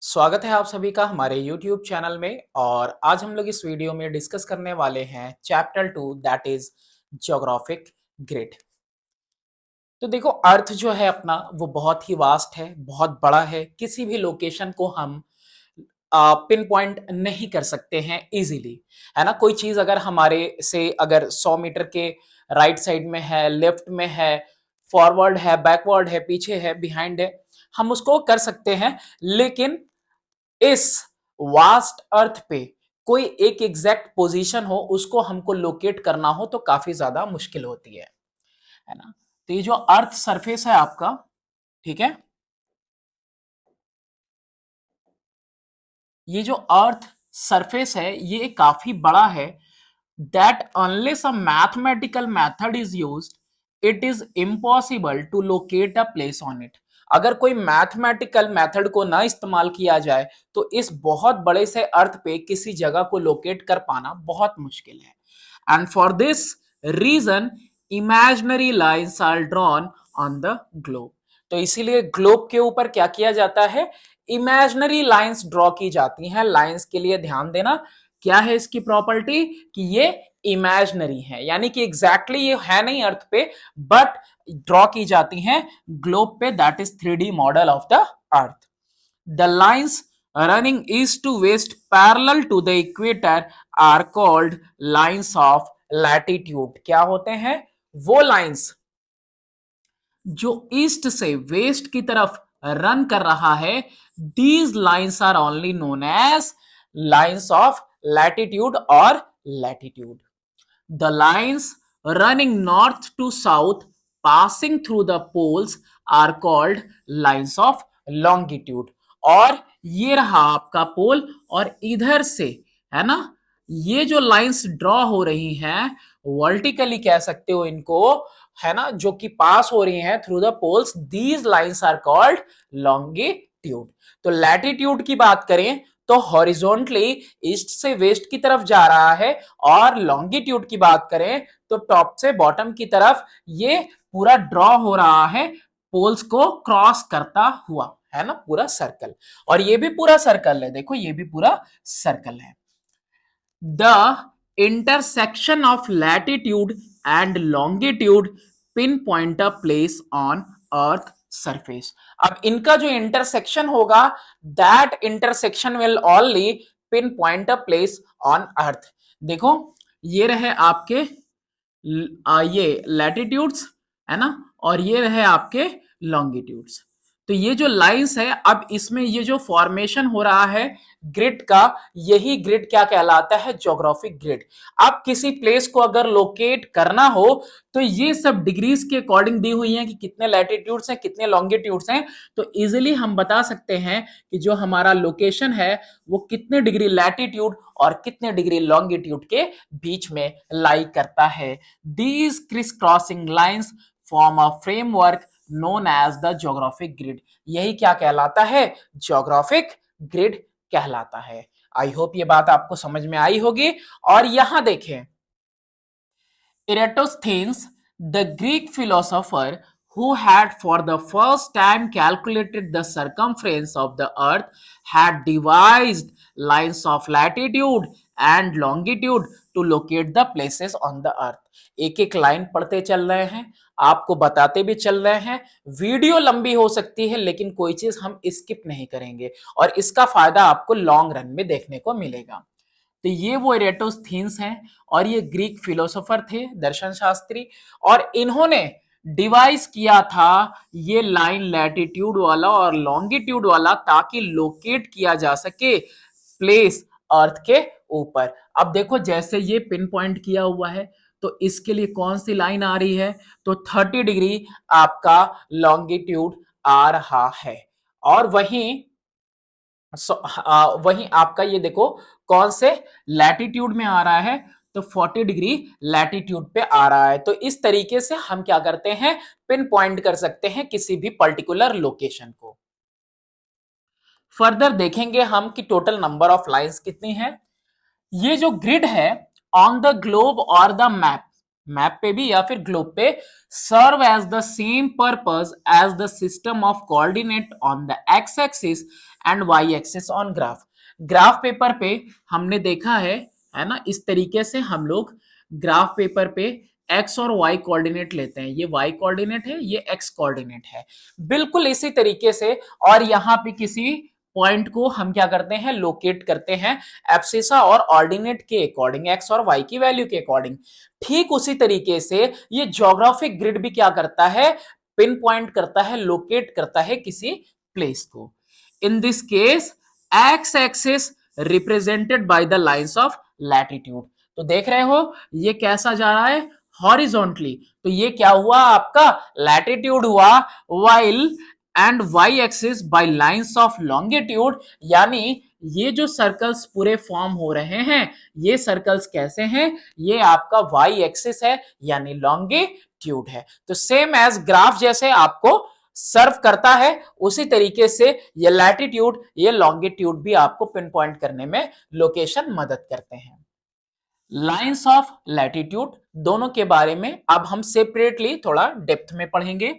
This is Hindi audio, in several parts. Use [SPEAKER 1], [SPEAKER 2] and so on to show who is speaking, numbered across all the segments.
[SPEAKER 1] स्वागत है आप सभी का हमारे YouTube चैनल में। और आज हम लोग इस वीडियो में डिस्कस करने वाले हैं chapter 2 that is geographic grid. तो देखो, अर्थ जो है अपना वो बहुत ही वास्ट है, बहुत बड़ा है। किसी भी लोकेशन को हम पिन पॉइंट नहीं कर सकते हैं इजीली, है ना। कोई चीज अगर हमारे से अगर 100 मीटर के राइट साइड में है, लेफ्ट में है, फॉरवर्ड है, बैकवर्ड है, पीछे है, बिहाइंड है, हम उसको कर सकते हैं। लेकिन इस वास्ट अर्थ पे कोई एक एग्जैक्ट पोजीशन हो, उसको हमको लोकेट करना हो तो काफी ज्यादा मुश्किल होती है ना। तो ये जो अर्थ सरफेस है आपका, ठीक है, ये जो अर्थ सरफेस है ये काफी बड़ा है। That unless a mathematical method is used it is impossible to locate a place on it. अगर कोई मैथमेटिकल मेथड को ना इस्तेमाल किया जाए तो इस बहुत बड़े से अर्थ पे किसी जगह को लोकेट कर पाना बहुत मुश्किल है। And for this reason imaginary lines are drawn on the globe. तो इसीलिए ग्लोब के ऊपर क्या किया जाता है, इमेजिनरी लाइंस ड्रॉ की जाती हैं। लाइंस के लिए ध्यान देना, क्या है इसकी प्रॉपर्टी कि ये इमेजिनरी है, यानी कि एग्जैक्टली ये है नहीं अर्थ पे, बट ड्रॉ की जाती हैं ग्लोब पे। That is 3D model of the earth. The lines running east to west parallel to the equator are called lines of latitude. क्या होते हैं वो लाइंस जो ईस्ट से वेस्ट की तरफ रन कर रहा है? These lines are only known as lines of latitude और latitude. The lines running north to south passing through the poles are called lines of longitude. और ये रहा आपका पोल, और इधर से, है ना, ये जो लाइंस ड्रॉ हो रही हैं वर्टिकली कह सकते हो इनको, है ना, जो कि पास हो रही हैं through the poles, these lines are called longitude. तो लैटिट्यूड की बात करें तो हॉरिजॉन्टली ईस्ट से वेस्ट की तरफ जा रहा है, और लॉन्गिट्यूड की बात करें तो टॉप से बॉटम की तरफ ये पूरा ड्रॉ हो रहा है, पोल्स को क्रॉस करता हुआ, है ना, पूरा सर्कल। और ये भी पूरा सर्कल है, देखो ये भी पूरा सर्कल है। The intersection of latitude and longitude pinpoint a place on earth surface। अब इनका जो इंटरसेक्शन होगा, that intersection will only pin point a place on earth. देखो, ये रहे आपके ये लैटिट्यूड्स, है ना, और ये रहे आपके लॉन्गिट्यूड्स। तो ये जो लाइंस है, अब इसमें ये जो फॉर्मेशन हो रहा है ग्रिड का, यही ग्रिड क्या कहलाता है, ज्योग्राफिक ग्रिड। अब किसी प्लेस को अगर लोकेट करना हो तो ये सब डिग्रीज के अकॉर्डिंग दी हुई है कि कितने लैटिट्यूड्स हैं, कितने लॉन्गिट्यूड्स हैं। तो इजीली हम बता सकते हैं कि जो हमारा लोकेशन है वो कितने डिग्री लैटिट्यूड और कितने डिग्री लॉन्गिट्यूड के बीच में लाई करता है। These crisscrossing lines form a framework known as the geographic grid। यही क्या कहलाता है, ज्योग्राफिक ग्रिड कहलाता है। आई होप ये बात आपको समझ में आई होगी। और यहां देखें, Eratosthenes, the Greek philosopher who had for the first time calculated the circumference of the earth, had devised lines of latitude and longitude to locate the places on the earth। एक एक लाइन पढ़ते चल रहे हैं, आपको बताते भी चल रहे हैं। वीडियो लंबी हो सकती है लेकिन कोई चीज हम स्किप नहीं करेंगे, और इसका फायदा आपको लॉन्ग रन में देखने को मिलेगा। तो ये वो इरेटोस्थीन्स हैं, और ये ग्रीक फिलोसोफर थे, दर्शन शास्त्री। और इन्होंने डिवाइस किया था ये लाइन लैटिट्यूड वाला और लॉन्गिट्यूड वाला, ताकि लोकेट किया जा सके प्लेस अर्थ के ऊपर। अब देखो, जैसे ये पिन पॉइंट किया हुआ है तो इसके लिए कौन सी लाइन आ रही है, तो 30 डिग्री आपका लॉन्गिट्यूड आ रहा है। और वहीं वहीं आपका ये देखो कौन से लैटिट्यूड में आ रहा है, तो 40 डिग्री लैटिट्यूड पे आ रहा है। तो इस तरीके से हम क्या करते हैं, पिन पॉइंट कर सकते हैं किसी भी पर्टिकुलर लोकेशन को। फर्दर देखेंगे हम कि टोटल नंबर ऑफ लाइंस कितनी है। ये जो ग्रिड है ऑन द ग्लोब और द मैप, मैप पे भी या फिर ग्लोब पे, serve as the same purpose as the system of coordinate on the x axis and y axis on graph. Graph paper पे हमने देखा है ना, इस तरीके से हम लोग ग्राफ पेपर पे एक्स और वाई कोऑर्डिनेट लेते हैं, ये वाई कोऑर्डिनेट है, ये एक्स कोऑर्डिनेट है, बिल्कुल इसी तरीके से। और यहाँ पे किसी पॉइंट को हम क्या करते हैं, लोकेट करते हैं एब्सिसा और ऑर्डिनेट के अकॉर्डिंग, एक्स और वाई की वैल्यू के अकॉर्डिंग। ठीक उसी तरीके से ये ज्योग्राफिक ग्रिड भी क्या करता है, पिन पॉइंट करता है, लोकेट करता है किसी प्लेस को। In this case x axis represented by the lines of latitude. तो देख रहे हो ये कैसा जा रहा है, हॉरिजॉन्टली, तो ये क्या हुआ आपका लैटिट्यूड हुआ, while and y axis by lines of longitude. यानी ये जो सर्कल्स पूरे फॉर्म हो रहे हैं, ये सर्कल्स कैसे हैं, ये आपका वाई एक्सिस है यानी लॉन्गिट्यूड है। तो सेम एज ग्राफ जैसे आपको सर्व करता है, उसी तरीके से ये लैटिट्यूड, ये लॉन्गिट्यूड भी आपको पिन पॉइंट करने में, लोकेशन मदद करते हैं। लाइंस ऑफ लैटिट्यूड दोनों के बारे में अब हम सेपरेटली थोड़ा डेप्थ में पढ़ेंगे।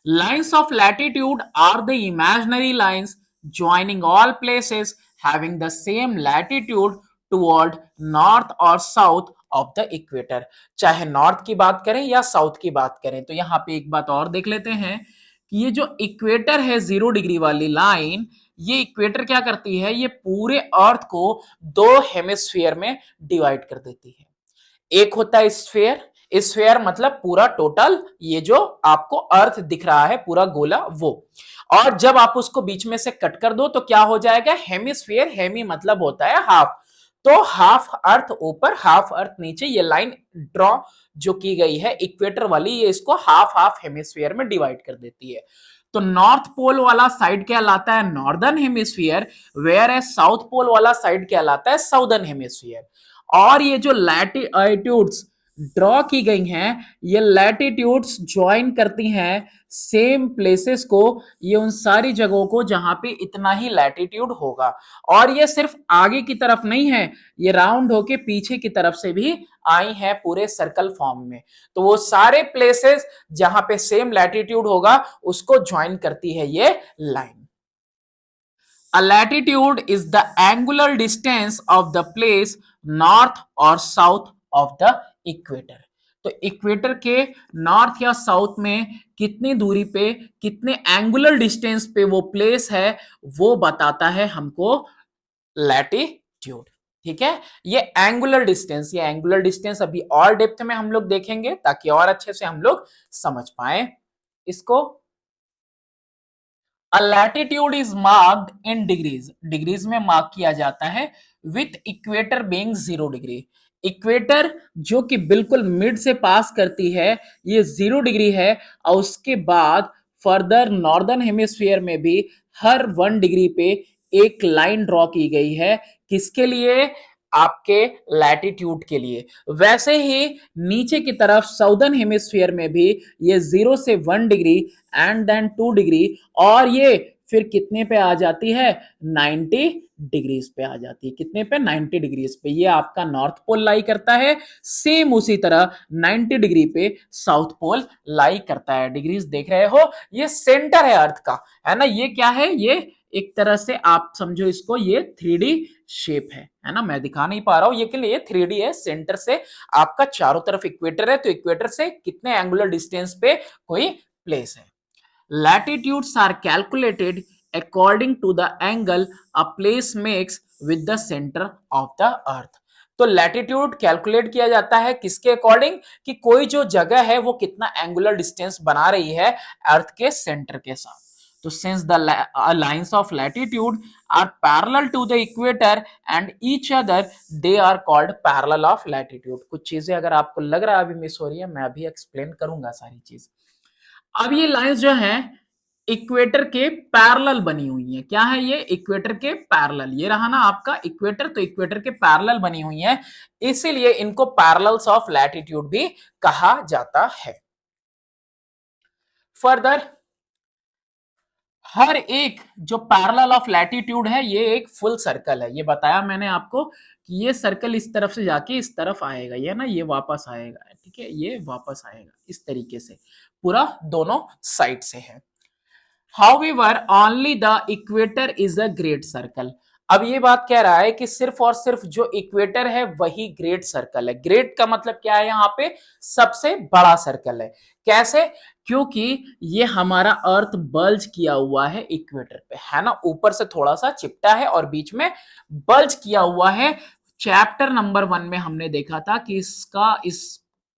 [SPEAKER 1] Lines of latitude are the imaginary lines joining all places having the same latitude toward north और साउथ ऑफ द इक्वेटर। चाहे नॉर्थ की बात करें या साउथ की बात करें। तो यहां पे एक बात और देख लेते हैं कि ये जो इक्वेटर है 0 डिग्री वाली लाइन, ये इक्वेटर क्या करती है, ये पूरे अर्थ को दो हेमिस्फीयर में डिवाइड कर देती है। एक होता है स्फेयर, स्फेयर मतलब पूरा टोटल, ये जो आपको अर्थ दिख रहा है पूरा गोला वो। और जब आप उसको बीच में से कट कर दो तो क्या हो जाएगा, हेमिस्फीयर, हेमी मतलब होता है हाफ। तो हाफ अर्थ ऊपर हाफ अर्थ नीचे, ये लाइन ड्रॉ जो की गई है इक्वेटर वाली, ये इसको हाफ हाफ हेमिस्फीयर में डिवाइड कर देती है। तो नॉर्थ पोल वाला साइड कहलाता है northern hemisphere, whereas south pole वाला साइड कहलाता है साउदर्न हेमिस्फीयर। और ये जो लैटिट्यूड्स ड्रॉ की गई हैं, ये लैटिट्यूड्स ज्वाइन करती हैं सेम प्लेसेस को, ये उन सारी जगहों को जहां पे इतना ही लैटिट्यूड होगा। और ये सिर्फ आगे की तरफ नहीं है, ये राउंड होके पीछे की तरफ से भी आई है पूरे सर्कल फॉर्म में। तो वो सारे प्लेसेस जहां पे सेम लैटिट्यूड होगा उसको ज्वाइन करती है ये line. A latitude is the angular distance of the place north or south of the equator। तो इक्वेटर के नॉर्थ या साउथ में कितनी दूरी पे, कितने एंगुलर डिस्टेंस पे वो प्लेस है, वो बताता है हमको लैटिट्यूड। ठीक है, ये एंगुलर डिस्टेंस, ये एंगुलर डिस्टेंस अभी और डेप्थ में हम लोग देखेंगे ताकि और अच्छे से हम लोग समझ पाए इसको। A latitude is marked in degrees, degrees में मार्क किया जाता है, with equator being 0 degree. Equator जो कि बिल्कुल मिड से पास करती है, ये 0 डिग्री है। और उसके बाद फर्दर नॉर्दर्न हेमिस्फीयर में भी हर 1 डिग्री पे एक लाइन ड्रॉ की गई है, किसके लिए, आपके लैटिट्यूड के लिए। वैसे ही नीचे की तरफ साउदर्न हेमिस्फीयर में भी ये 0 से 1 डिग्री एंड देन 2 डिग्री, और ये फिर कितने पे आ जाती है, 90 डिग्रीज पे आ जाती है। कितने पे, 90 डिग्रीज पे। ये आपका नॉर्थ पोल लाई करता है, सेम उसी तरह 90 डिग्री पे साउथ पोल लाई करता है। डिग्रीज देख रहे हो, ये सेंटर है अर्थ का, है ना। ये क्या है, ये एक तरह से आप समझो इसको, ये 3D शेप है ना। मैं दिखा नहीं पा रहा हूं, ये के लिए 3D है। सेंटर से आपका चारों तरफ इक्वेटर है, तो इक्वेटर से कितने एंगुलर डिस्टेंस पे कोई प्लेस है। Latitudes are calculated according to the angle a place makes with the center of the earth। तो लैटिट्यूड कैलकुलेट किया जाता है किसके अकॉर्डिंग, कि कोई जो जगह है वो कितना एंगुलर डिस्टेंस बना रही है अर्थ के सेंटर के साथ। तो since the lines of latitude are parallel to the equator and each other, they are called parallel of latitude. कुछ चीजें अगर आपको लग रहा है अभी मिस हो रही है, मैं अभी एक्सप्लेन करूंगा सारी चीज। अब ये लाइंस जो हैं इक्वेटर के पैरेलल बनी हुई है। क्या है ये, इक्वेटर के पैरेलल। ये रहा ना आपका इक्वेटर, तो इक्वेटर के पैरेलल बनी हुई है, इसीलिए इनको पैरेलल्स ऑफ लैटिट्यूड भी कहा जाता है। फर्दर हर एक जो पैरेलल ऑफ लैटिट्यूड है ये एक फुल सर्कल है। ये बताया मैंने आपको कि ये सर्कल इस तरफ से जाके इस तरफ आएगा, ये ना ये वापस आएगा, ठीक है, ये वापस आएगा इस तरीके से, पूरा दोनों साइड से है। However, only the equator is a great circle. अब ये बात कह रहा है कि सिर्फ और सिर्फ जो इक्वेटर है वही ग्रेट सर्कल है। ग्रेट का मतलब क्या है, यहाँ पे सबसे बड़ा सर्कल है। कैसे? क्योंकि ये हमारा अर्थ बल्ज किया हुआ है इक्वेटर पे, है ना, ऊपर से थोड़ा सा चिपटा है और बीच में बल्ज किया हुआ है। चैप्टर नंबर 1 में हमने देखा था कि इसका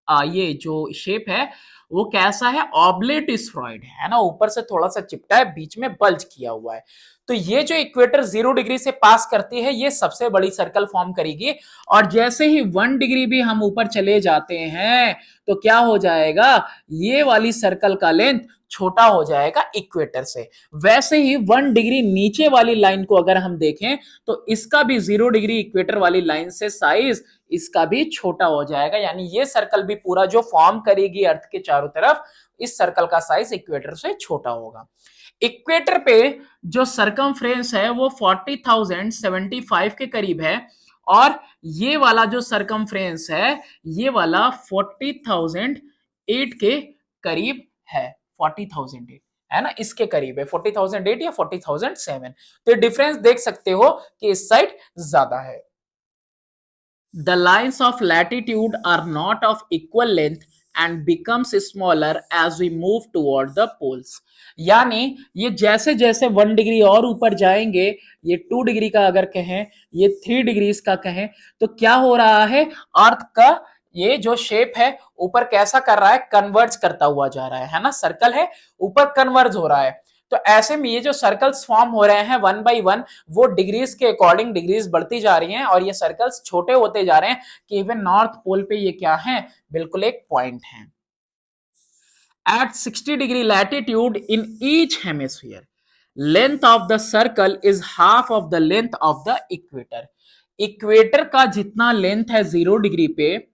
[SPEAKER 1] ये जो शेप है वो कैसा है, ऑब्लेट स्फेरॉइड है ना, ऊपर से थोड़ा सा चिपटा है, बीच में बल्ज किया हुआ है। तो ये जो इक्वेटर 0 डिग्री से पास करती है ये सबसे बड़ी सर्कल फॉर्म करेगी, और जैसे ही 1 डिग्री भी हम ऊपर चले जाते हैं तो क्या हो जाएगा, ये वाली सर्कल का लेंथ छोटा हो जाएगा इक्वेटर से। वैसे ही 1 डिग्री नीचे वाली लाइन को अगर हम देखें तो इसका भी 0 डिग्री इक्वेटर वाली लाइन से साइज इसका भी छोटा हो जाएगा, यानी ये सर्कल भी पूरा जो फॉर्म करेगी अर्थ के चारों तरफ, इस सर्कल का साइज इक्वेटर से छोटा होगा। इक्वेटर पे जो सरकमफ्रेंस है वो 40,075 के करीब है, और ये वाला जो सरकमफ्रेंस है ये वाला 40,008 के करीब है। 40,008 है ना, इसके करीब है, 40,008 या 40,007। तो डिफरेंस देख सकते हो कि इस साइड ज्यादा है। The lines of latitude are not of equal length and becomes smaller as we move toward the poles. यानी ये जैसे जैसे 1 डिग्री और ऊपर जाएंगे, ये 2 डिग्री का अगर कहें, ये 3 डिग्री का कहें, तो क्या हो रहा है, अर्थ का ये जो शेप है ऊपर कैसा कर रहा है, कन्वर्ज करता हुआ जा रहा है ना, सर्कल है ऊपर कन्वर्ज हो रहा है। तो ऐसे में ये जो सर्कल्स फॉर्म हो रहे हैं 1 बाई 1, वो डिग्रीज के अकॉर्डिंग डिग्रीज बढ़ती जा रही हैं, और ये सर्कल्स छोटे होते जा रहे हैं कि इवन नॉर्थ पोल पे ये क्या है, बिल्कुल एक पॉइंट है। At 60 degree latitude in each hemisphere, length of the circle is half of the length of the equator. Equator का जितना लेंथ है 0 डिग्री पे,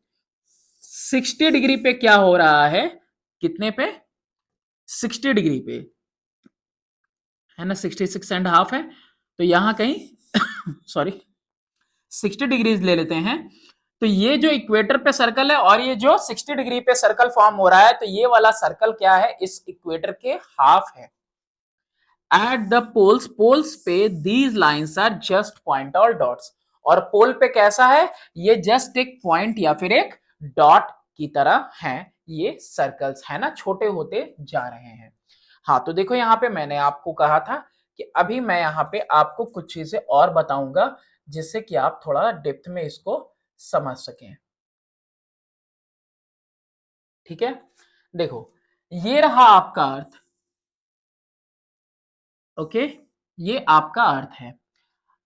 [SPEAKER 1] 60 डिग्री पे क्या हो रहा है, कितने पे, 60 डिग्री पे, है ना, 66.5 है, तो यहां कहीं सॉरी 60 डिग्रीज ले लेते हैं। तो ये जो इक्वेटर पे सर्कल है और ये जो 60 डिग्री पे सर्कल फॉर्म हो रहा है, तो ये वाला सर्कल क्या है, इस इक्वेटर के हाफ है। एट द पोल्स, पोल्स पे these lines are just point और डॉट्स, और पोल पे कैसा है, ये जस्ट एक पॉइंट या फिर एक डॉट की तरह है, ये सर्कल्स है ना, छोटे होते जा रहे हैं। हाँ, तो देखो यहाँ पे मैंने आपको कहा था कि अभी मैं यहाँ पे आपको कुछ चीजें और बताऊंगा जिससे कि आप थोड़ा डेप्थ में इसको समझ सकें। ठीक है, देखो ये रहा आपका अर्थ, ओके, ये आपका अर्थ है।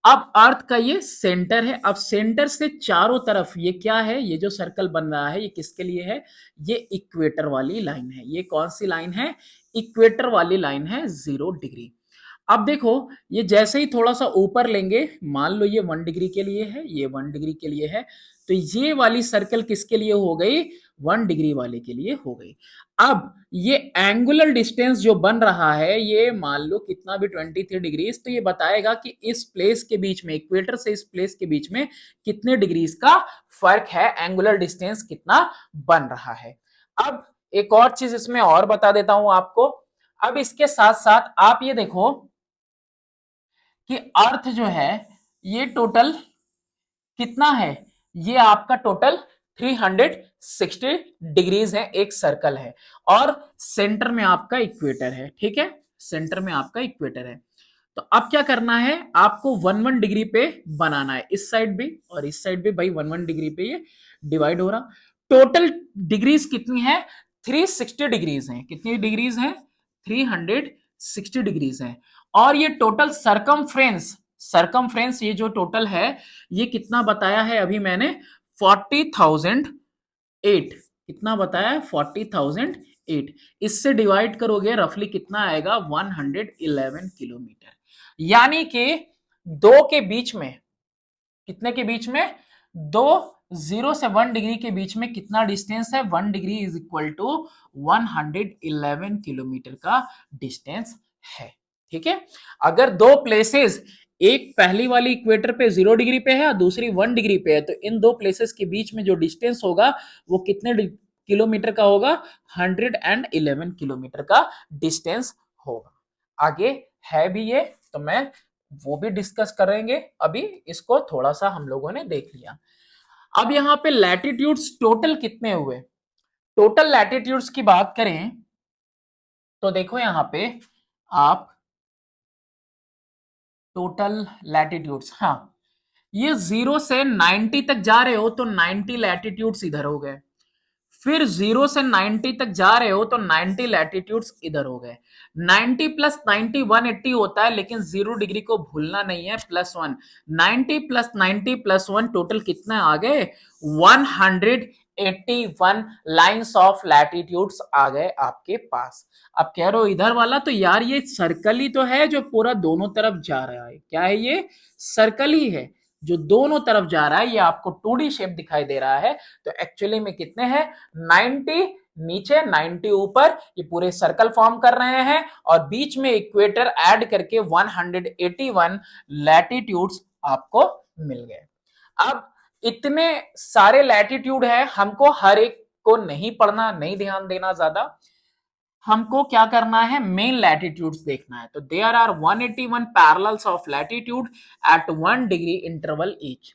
[SPEAKER 1] अब अर्थ का ये सेंटर है, अब सेंटर से चारों तरफ ये क्या है, ये जो सर्कल बन रहा है ये किसके लिए है, ये इक्वेटर वाली लाइन है। ये कौन सी लाइन है, इक्वेटर वाली लाइन है 0 डिग्री। अब देखो ये जैसे ही थोड़ा सा ऊपर लेंगे, मान लो ये 1 डिग्री के लिए है, ये 1 डिग्री के लिए है, तो ये वाली सर्कल किसके लिए हो गई, 1 डिग्री वाले के लिए हो गई। अब ये एंगुलर डिस्टेंस जो बन रहा है, ये मान लो कितना भी 23 डिग्री, तो ये बताएगा कि इस प्लेस के बीच में, इक्वेटर से इस प्लेस के बीच में कितने डिग्रीज का फर्क है, एंगुलर डिस्टेंस कितना बन रहा है। अब एक और चीज इसमें और बता देता हूं आपको। अब इसके साथ साथ आप ये देखो कि अर्थ जो है ये टोटल कितना है, ये आपका टोटल 360 डिग्रीज है, एक सर्कल है, और सेंटर में आपका इक्वेटर है। ठीक है, सेंटर में आपका इक्वेटर है। तो अब क्या करना है, आपको 1 1 डिग्री पे बनाना है, इस साइड भी और इस साइड भी भाई 1 1 डिग्री पे ये डिवाइड हो रहा। टोटल डिग्रीज कितनी है, 360 डिग्रीज है। कितनी डिग्रीज है, 360 डिग्रीज है। और ये टोटल सरकमफ्रेंस, सरकमफ्रेंस ये जो टोटल है ये कितना बताया है अभी मैंने, 40,008। कितना बताया, 40,008। इससे डिवाइड करोगे रफली कितना आएगा, 111 किलोमीटर। यानी कि दो के बीच में, कितने के बीच में, दो 0 से 1 डिग्री के बीच में कितना डिस्टेंस है, 1 degree is equal to 111 kilometre का डिस्टेंस है। ठीक है। अगर दो प्लेसेस, एक पहली वाली इक्वेटर पे 0 डिग्री पे है और दूसरी 1 डिग्री पे है, तो इन दो प्लेसेस के बीच में जो डिस्टेंस होगा वो कितने किलोमीटर का होगा? 111 किलोमीटर का डिस्टेंस होगा। आगे है भी ये, तो मैं वो भी डिस्कस करेंगे। अभी इसको थोड़ा सा हम लोगों ने देख लिया। अब यहां पे लैटिट्यूड्स टोटल कितने हुए? टोटल लैटिट्यूड्स की बात करें तो देखो यहां पे आप टोटल लैटिट्यूड्स, हाँ, ये 0 से 90 तक जा रहे हो तो 90 लैटिट्यूड्स इधर हो गए, फिर 0 से 90 तक जा रहे हो तो 90 लैटिट्यूड्स इधर हो गए। 90 प्लस 90 180 होता है, लेकिन 0 डिग्री को भूलना नहीं है, +1। 90 प्लस 90 +1 टोटल कितने आ गए? 181 लाइंस ऑफ लैटिट्यूड्स आ गए आपके पास। अब कह रहे हो इधर वाला, तो यार ये सर्कल ही तो है जो पूरा दोनों तरफ जा रहा है। क्या है ये? सर्कल ही है जो दोनों तरफ जा रहा है। ये आपको 2D शेप दिखाई दे रहा है, तो एक्चुअली में कितने हैं? 90 नीचे 90 ऊपर, ये पूरे सर्कल फॉर्म कर रहे हैं, और बीच में इक्वेटर ऐड करके 181 लैटिट्यूड्स आपको मिल गए। अब इतने सारे लैटिट्यूड है, हमको हर एक को नहीं पढ़ना, नहीं ध्यान देना ज्यादा, हमको क्या करना है? मेन लैटिट्यूड्स देखना है। तो there are 181 parallels of latitude at 1 degree interval each.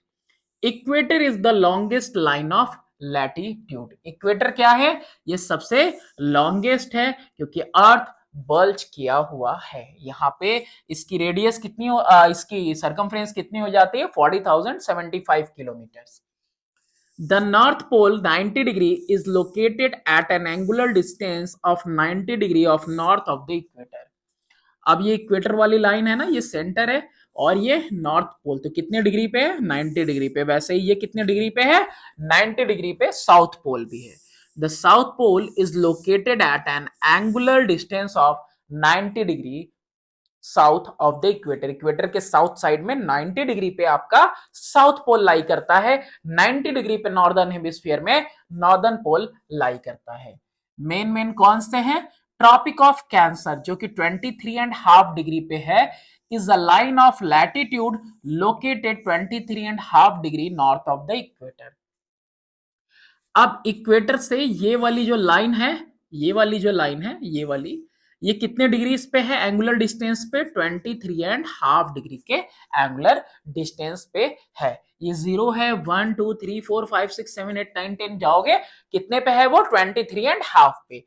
[SPEAKER 1] Equator is the longest line of latitude. Equator क्या है? ये सबसे लॉन्गेस्ट है, क्योंकि अर्थ बल्ज किया हुआ है यहां पे। इसकी रेडियस कितनी हो, इसकी सरकमफ्रेंस कितनी हो जाती है? 40,075 kilometre. The North Pole 90 degree is located at an angular distance of 90 degree of north of the equator. अब ये इक्वेटर वाली लाइन है ना, ये सेंटर है, और ये नॉर्थ पोल तो कितने डिग्री पे है? 90 डिग्री पे। वैसे ही ये कितने डिग्री पे है? 90 डिग्री पे साउथ पोल भी है। The south pole is located at an angular distance of 90 degree south of the equator. Equator के साउथ साइड में 90 डिग्री पे आपका साउथ पोल लाई करता है, 90 डिग्री पे नॉर्दर्न हेमिस्फीयर में नॉर्दर्न पोल लाई करता है। मेन मेन कौन से हैं? ट्रॉपिक ऑफ कैंसर जो कि 23.5 डिग्री पे है, is a line of latitude located 23.5 degree north of the equator. अब इक्वेटर से ये वाली जो लाइन है, ये वाली जो लाइन है, ये वाली, ये कितने डिग्री पे है? एंगुलर डिस्टेंस पे 23.5 डिग्री के एंगुलर डिस्टेंस पे है। ये 0 है, 1 2 3 4 5 6 7 8 9 10 जाओगे, कितने पे है वो? 23.5 पे।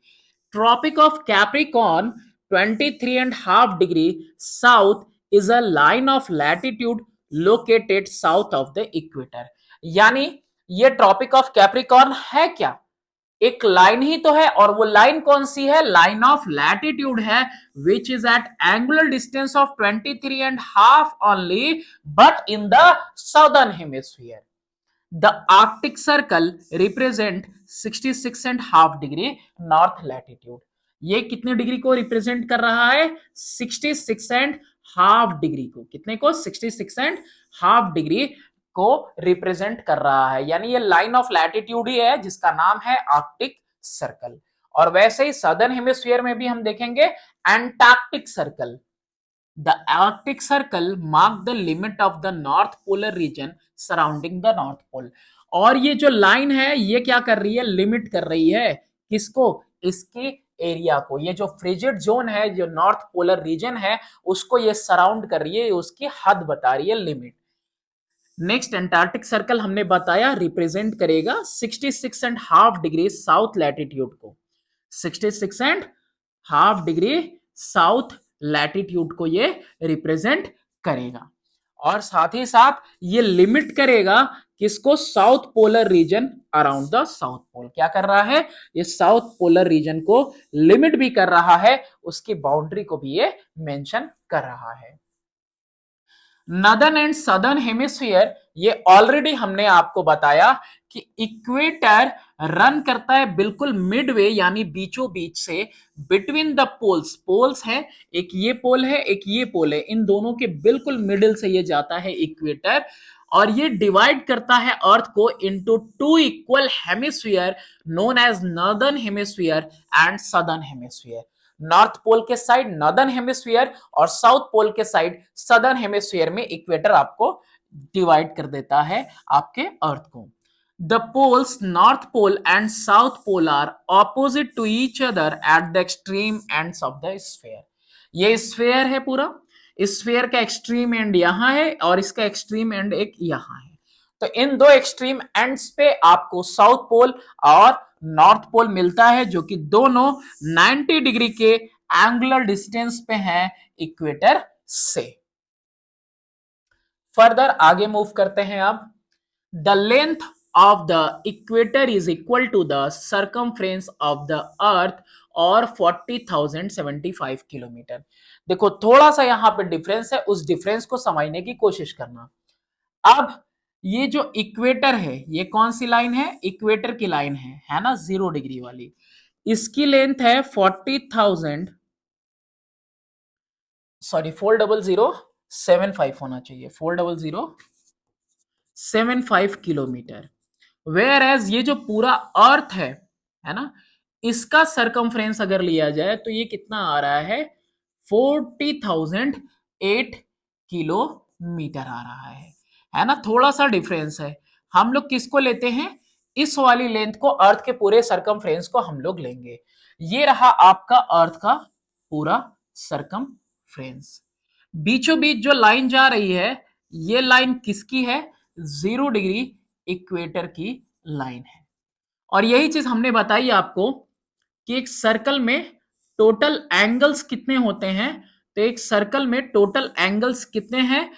[SPEAKER 1] Tropic of Capricorn 23.5 degree south is a line of latitude located south of the equator. यानी ये ट्रॉपिक ऑफ कैप्रिकॉर्न है क्या? एक लाइन ही तो है, और वो लाइन कौन सी है? लाइन ऑफ लैटिट्यूड है, which is at angular distance of 23.5 only, but in the southern hemisphere. The Arctic circle represent 66.5 degree north latitude. ये कितने डिग्री को रिप्रेजेंट कर रहा है? 66.5 डिग्री को। कितने को? 66.5 डिग्री को रिप्रेजेंट कर रहा है। यानी ये लाइन ऑफ लैटिट्यूड ही है जिसका नाम है आर्कटिक सर्कल। और वैसे ही सदर्न हेमिस्फीयर में भी हम देखेंगे Antarctic circle. The Arctic Circle mark the limit of the North Polar region surrounding the North Pole। और ये जो लाइन है ये क्या कर रही है? लिमिट कर रही है किसको? इसके एरिया को। ये जो फ्रिजिड जोन है, जो नॉर्थ पोलर रीजन है, उसको ये सराउंड कर रही है, उसकी हद बता रही है, लिमिट। नेक्स्ट एंटार्क्टिक सर्कल हमने बताया रिप्रेजेंट करेगा 66.5 डिग्री साउथ लैटिट्यूड को। 66.5 डिग्री साउथ लैटिट्यूड को ये रिप्रेजेंट करेगा, और साथ ही साथ ये लिमिट करेगा किसको? South polar region around the south pole. क्या कर रहा है? ये साउथ पोलर रीजन को लिमिट भी कर रहा है, उसकी बाउंड्री को भी ये मेंशन कर रहा है। नदर्न एंड सदर्न हेमिस्फीयर, ये ऑलरेडी हमने आपको बताया कि इक्वेटर रन करता है बिल्कुल मिडवे, यानी बीचों बीच से, बिटवीन द पोल्स। पोल्स है, एक ये पोल है, एक ये पोल है, इन दोनों के बिल्कुल मिडिल से ये जाता है इक्वेटर, और ये डिवाइड करता है अर्थ को into 2 equal hemisphere known as northern hemisphere and southern hemisphere. North pole के साइड नॉर्दर्न हेमिस्फीयर और साउथ पोल के साइड सदर्न हेमिस्फीयर में इक्वेटर आपको डिवाइड कर देता है आपके अर्थ को। The poles north pole and south pole are opposite to each other at the extreme ends of the sphere. ये स्फीयर है पूरा, स्फीयर का एक्सट्रीम एंड यहां है और इसका एक्सट्रीम एंड एक यहां है। तो इन दो एक्सट्रीम एंड्स पे आपको साउथ पोल और नॉर्थ पोल मिलता है, जो कि दोनों 90 डिग्री के एंगुलर डिस्टेंस पे हैं इक्वेटर से। फर्दर आगे मूव करते हैं अब। The length of the equator is equal to the circumference of the earth और 40,075 किलोमीटर। देखो थोड़ा सा यहां पे डिफरेंस है, उस डिफरेंस को समझने की कोशिश करना। अब ये जो इक्वेटर है, ये कौन सी लाइन है? इक्वेटर की लाइन है ना, 0 डिग्री वाली। इसकी लेंथ है 40,000, सॉरी 40075 होना चाहिए, 40075 किलोमीटर। वेयर एज ये जो पूरा अर्थ है ना, इसका सरकमफ्रेंस अगर लिया जाए तो ये कितना आ रहा है? 40,008 किलोमीटर आ रहा है ना। थोड़ा सा डिफरेंस है। हम लोग किसको लेते हैं? इस वाली लेंथ को, अर्थ के पूरे सरकमफ्रेंस को हम लोग लेंगे। ये रहा आपका अर्थ का पूरा सरकमफ्रेंस। बीचों बीच जो लाइन जा रही है, ये लाइन किसकी है? 0 डिग्री इक्वेटर की लाइन है। और यही चीज हमने बताई आपको कि एक सर्कल में टोटल एंगल्स कितने होते हैं। तो एक सर्कल में टोटल एंगल्स कितने हैं?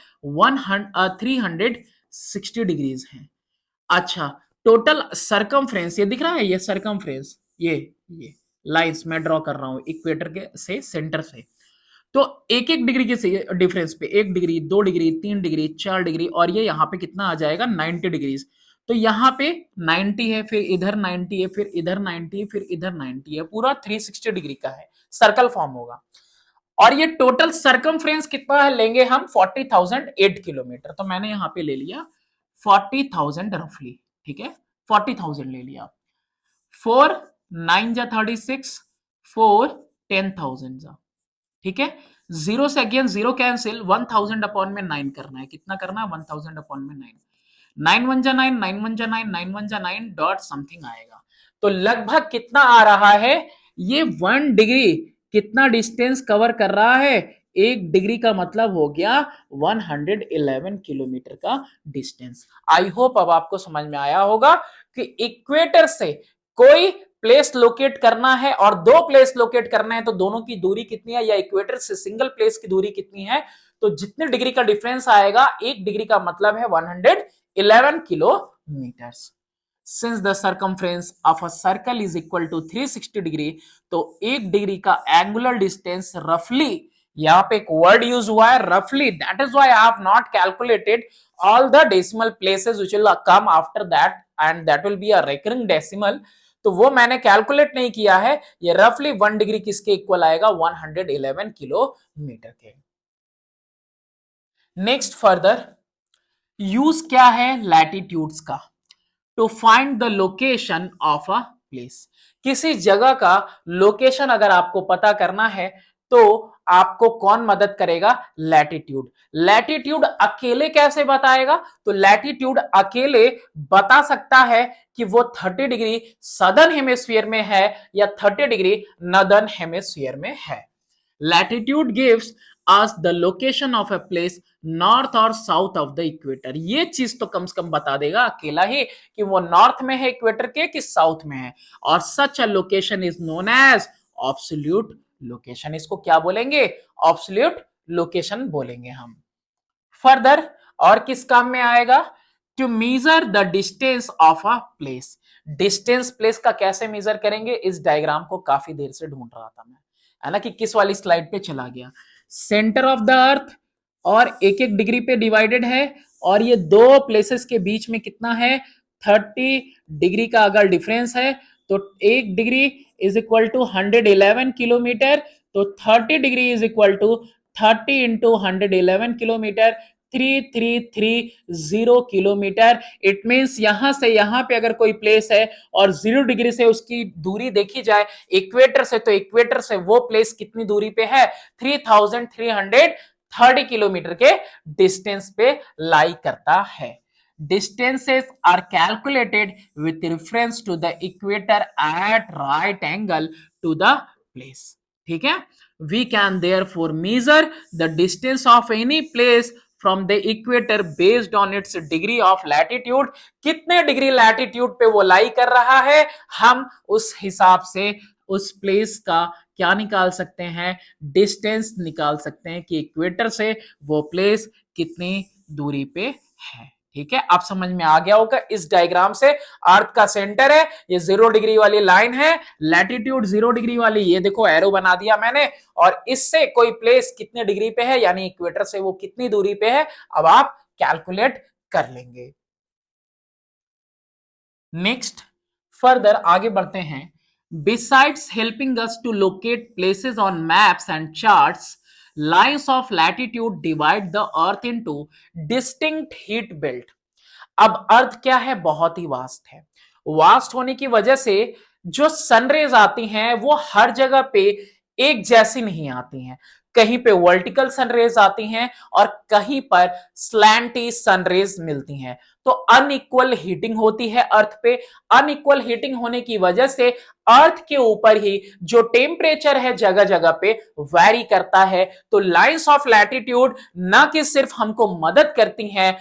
[SPEAKER 1] 360 डिग्रीज हैं। अच्छा, टोटल सरकमफ्रेंस ये दिख रहा है, ये सरकमफ्रेंस, ये लाइंस मैं ड्रॉ कर रहा हूं इक्वेटर के से सेंटर से। तो एक एक डिग्री के डिफरेंस पे 1 डिग्री, 2 डिग्री, 3 डिग्री, 4 डिग्री, और ये यहां पे कितना आ जाएगा? 90 डिग्रीज। तो यहां पे 90 है, फिर इधर 90 है, फिर इधर 90 है, फिर इधर 90 है, पूरा 360 डिग्री का है, सर्कल फॉर्म होगा। और ये टोटल सरकमफ्रेंस कितना है लेंगे हम? 40,008 किलोमीटर। तो मैंने यहां पे ले लिया 40,000 रफली, ठीक है, 40,000 ले लिया। 4 9 जा 36, 4 10,000 जा, ठीक है। जीरो से अगेन जीरो कैंसिल, 1000 अपॉन में 9 करना है। कितना करना है? 1000 अपॉन में 9। 9 1 जा 9, 9 1 जा 9, 9 1 जा 9 डॉट समथिंग आएगा। तो लगभग कितना आ रहा है? ये 1 डिग्री कितना डिस्टेंस कवर कर रहा है? 1 डिग्री का मतलब हो गया 111 किलोमीटर का डिस्टेंस। आई होप अब आपको समझ में आया होगा कि इक्वेटर से कोई प्लेस लोकेट करना है और दो प्लेस लोकेट करना है तो दोनों की दूरी कितनी है, या इक्वेटर से सिंगल प्लेस की दूरी कितनी है। तो जितने डिग्री का डिफरेंस आएगा, 1 डिग्री का मतलब है 111 kilometres. Since the circumference of a circle is equal to 360 degree, तो 1 डिग्री का एंगुलर डिस्टेंस रफली, यहां पे एक वर्ड यूज हुआ है रफली, that is why I have not calculated all the decimal places which will come after that, and that will be a recurring decimal. तो वो मैंने कैलकुलेट नहीं किया है। ये रफली 1 डिग्री किसके इक्वल आएगा? 111 किलोमीटर के। नेक्स्ट फर्दर यूज क्या है लैटिट्यूड्स का? To find the location of a place. किसी जगह का लोकेशन अगर आपको पता करना है तो आपको कौन मदद करेगा? लैटिट्यूड। लैटिट्यूड अकेले कैसे बताएगा? तो लैटिट्यूड अकेले बता सकता है कि वो 30 डिग्री सदर्न हेमिस्फीयर में है या 30 डिग्री नॉर्दर्न हेमिस्फीयर में है। Latitude gives us the location of a place north और साउथ ऑफ द इक्वेटर। ये चीज तो कम से कम बता देगा अकेला ही कि वो नॉर्थ में है इक्वेटर के कि साउथ में है। और such a location is known as absolute location. इसको क्या बोलेंगे? ऑब्सोल्यूट लोकेशन बोलेंगे हम। फर्दर और किस काम में आएगा? To measure the distance of a place. Distance place का कैसे मेजर करेंगे? इस डायग्राम को काफी देर से ढूंढ रहा था मैं, है ना, कि किस वाली स्लाइड पे चला गया। सेंटर ऑफ द अर्थ और एक एक डिग्री पे डिवाइडेड है, और ये दो प्लेसेस के बीच में कितना है? 30 डिग्री का अगर डिफरेंस है तो 1 degree is equal to 111 kilometre. तो 30 degree is equal to 30 into 111 kilometre. 0.3330 kilometre. It means यहां से यहां पे अगर कोई प्लेस है और 0 डिग्री से उसकी दूरी देखी जाए इक्वेटर से, तो इक्वेटर से वो प्लेस कितनी दूरी पे है? 3330 किलोमीटर के डिस्टेंस पे लाई करता है। Distances are calculated with reference to the equator at right angle to the place. ठीक है, we can therefore measure the distance of any place from the equator based on its degree of latitude. कितने डिग्री लैटिट्यूड पे वो लाई कर रहा है, हम उस हिसाब से उस प्लेस का क्या निकाल सकते हैं? डिस्टेंस निकाल सकते हैं कि इक्वेटर से वो प्लेस कितनी दूरी पे है। ठीक है, आप समझ में आ गया होगा। इस डायग्राम से अर्थ का सेंटर है, ये 0 डिग्री वाली लाइन है, लैटिट्यूड 0 डिग्री वाली, ये देखो एरो बना दिया मैंने, और इससे कोई प्लेस कितने डिग्री पे है, यानी इक्वेटर से वो कितनी दूरी पे है, अब आप कैलकुलेट कर लेंगे। नेक्स्ट फर्दर आगे बढ़ते हैं। Besides helping us to locate places on maps and charts, lines of latitude divide the earth into distinct heat belt. अब अर्थ क्या है? बहुत ही वास्ट है। वास्ट होने की वजह से जो सनरेज आती हैं वो हर जगह पे एक जैसी नहीं आती हैं। कहीं पे वर्टिकल सनरेज आती हैं और कहीं पर स्लैंटी सनरेज मिलती हैं। तो अनइक्वल हीटिंग होती है अर्थ पे। अनइक्वल हीटिंग होने की वजह से अर्थ के ऊपर ही जो टेम्परेचर है जगह जगह पे वैरी करता है। तो लाइंस ऑफ लैटिट्यूड ना कि सिर्फ हमको मदद करती हैं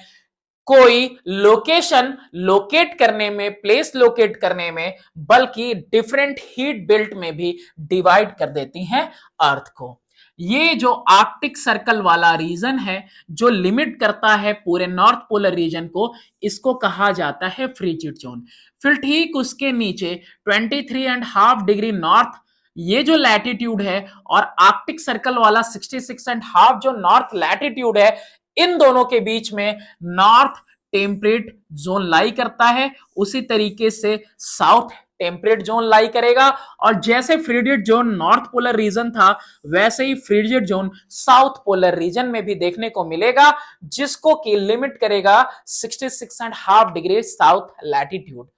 [SPEAKER 1] कोई लोकेशन लोकेट करने में, प्लेस लोकेट करने में, बल्कि डिफरेंट हीट बेल्ट में भी डिवाइड कर देती हैं अर्थ को। ये जो आर्कटिक सर्कल वाला रीजन है जो लिमिट करता है पूरे नॉर्थ पोलर रीजन को, इसको कहा जाता है फ्रिजिड जोन। फिर ठीक उसके नीचे 23.5 डिग्री नॉर्थ, ये जो लैटिट्यूड है, और आर्कटिक सर्कल वाला 66.5 जो नॉर्थ लैटिट्यूड है, इन दोनों के बीच में नॉर्थ टेम्परेट जोन लाई करता है। उसी तरीके से साउथ टेम्परेट जोन लाई करेगा, और जैसे frigid zone north polar region था वैसे ही frigid zone south polar region में भी देखने को मिलेगा, जिसको की लिमिट करेगा 66.5 डिग्री साउथ लैटिट्यूड।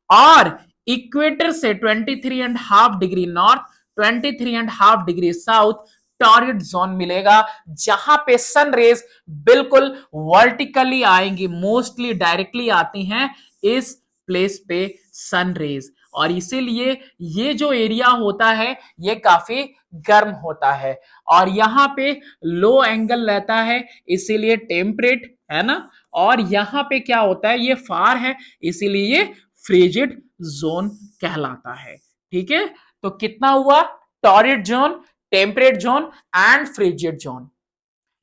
[SPEAKER 1] और इक्वेटर से 23.5 degree north, 23.5 degree south torrid zone मिलेगा, जहां पे सन रेज बिल्कुल वर्टिकली आएंगी, मोस्टली डायरेक्टली आती हैं इस प्लेस पे सन रेज, और इसीलिए ये जो एरिया होता है ये काफी गर्म होता है, और यहां पे लो एंगल रहता है इसीलिए टेम्परेट है ना, और यहां पे क्या होता है, ये फार है इसीलिए ये फ्रिजिड जोन कहलाता है। ठीक है, तो कितना हुआ? Torrid zone, temperate zone and frigid zone.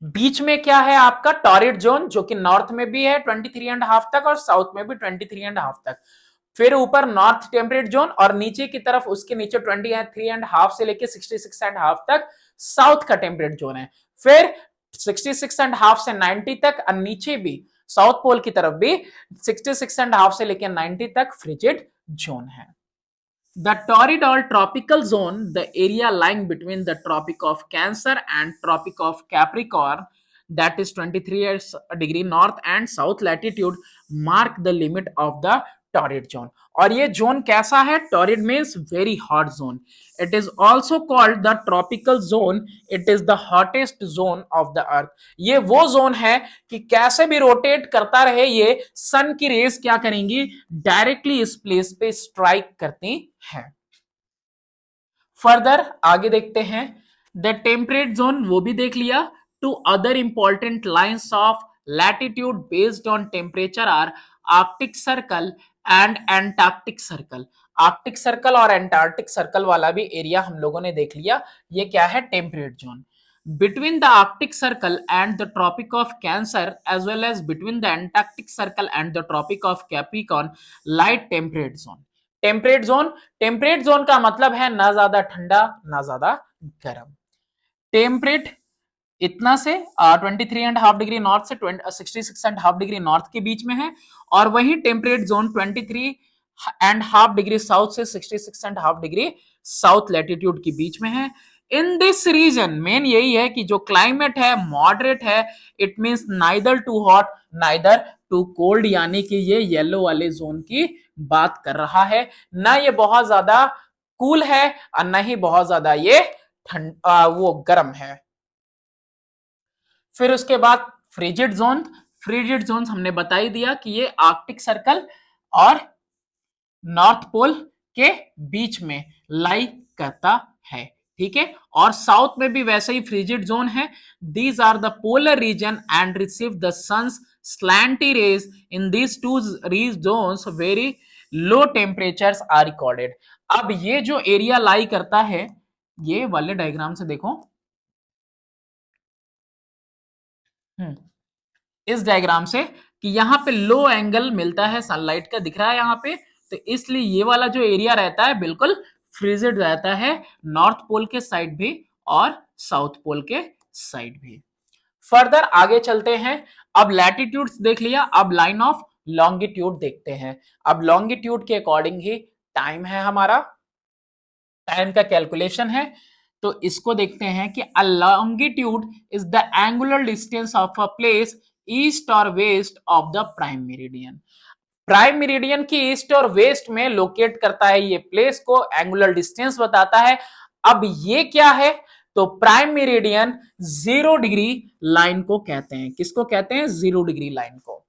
[SPEAKER 1] बीच में क्या है आपका? टॉरिड जोन, जो कि नॉर्थ में भी है 23.5 तक और साउथ में भी 23.5 तक। फिर ऊपर नॉर्थ टेम्परेट जोन, और नीचे की तरफ उसके नीचे 23.5 से लेके 66.5 तक साउथ का टेम्परेट जोन है। फिर 66.5 से 90 तक, और नीचे भी साउथ पोल की तरफ भी 66.5 से लेके 90 तक फ्रिजिड जोन है। The torrid or tropical zone, the area lying between the Tropic of Cancer and Tropic of Capricorn, that is 23 degree north and south latitude, mark the limit of the torrid zone. और ये जोन कैसा है? Torrid means very hot zone. It is also called the tropical zone. It is the hottest zone of the अर्थ। ये वो जोन है कि कैसे भी रोटेट करता रहे, ये सन की रेस क्या करेंगी? डायरेक्टली इस प्लेस पे स्ट्राइक करती हैं। फर्दर आगे देखते हैं, द टेम्परेट जोन वो भी देख लिया। Two other important lines of latitude based on temperature are Arctic circle and Antarctic circle. Arctic circle और एंटार्क्टिक सर्कल वाला भी एरिया हम लोगों ने देख लिया। ये क्या है? Temperate zone. Between the Arctic Circle and the Tropic of Cancer, as well as between the Antarctic Circle and the Tropic of Capricorn, light temperate zone. Temperate zone, temperate zone का मतलब है ना ज्यादा ठंडा ना ज्यादा गर्म। टेम्परेट इतना से 23.5 डिग्री नॉर्थ से 66.5 डिग्री नॉर्थ के बीच में है, और वही टेम्परेट जोन 23.5 डिग्री साउथ से 66.5 डिग्री साउथ लैटिट्यूड के बीच में है। इन दिस रीजन मेन यही है कि जो क्लाइमेट है मॉडरेट है, it means neither too hot neither too cold, यानी कि ये येलो वाले जोन की बात कर रहा है। ना ये बहुत ज्यादा कूल है और ना ही बहुत ज्यादा ये ठंड वो गर्म है। फिर उसके बाद फ्रिजिड जोन, फ्रिजिड जोन हमने बता ही दिया कि ये आर्कटिक सर्कल और नॉर्थ पोल के बीच में लाई करता है, ठीक है। और साउथ में भी वैसे ही फ्रिजिड जोन है। These are the polar region and receive the sun's slanty rays in these two zones very low temperatures are recorded. अब ये जो एरिया लाई करता है, ये वाले डायग्राम से देखो, इस डायग्राम से कि यहां पे लो एंगल मिलता है सनलाइट का, दिख रहा है यहां पे, तो इसलिए ये वाला जो एरिया रहता है बिल्कुल फ्रीजेड रहता है, नॉर्थ पोल के साइड भी और साउथ पोल के साइड भी। फर्दर आगे चलते हैं। अब लैटिट्यूड्स देख लिया, अब लाइन ऑफ लॉन्गिट्यूड देखते हैं। अब लॉन्गिट्यूड के अकॉर्डिंग ही टाइम है हमारा, टाइम का कैलकुलेशन है। तो इसको देखते हैं कि a longitude is the angular distance of a place east और west of the prime meridian. Prime meridian की ईस्ट और वेस्ट में लोकेट करता है ये प्लेस को, एंगुलर डिस्टेंस बताता है। अब ये क्या है, तो प्राइम मेरिडियन 0 डिग्री लाइन को कहते हैं। किसको कहते हैं? 0 डिग्री लाइन को।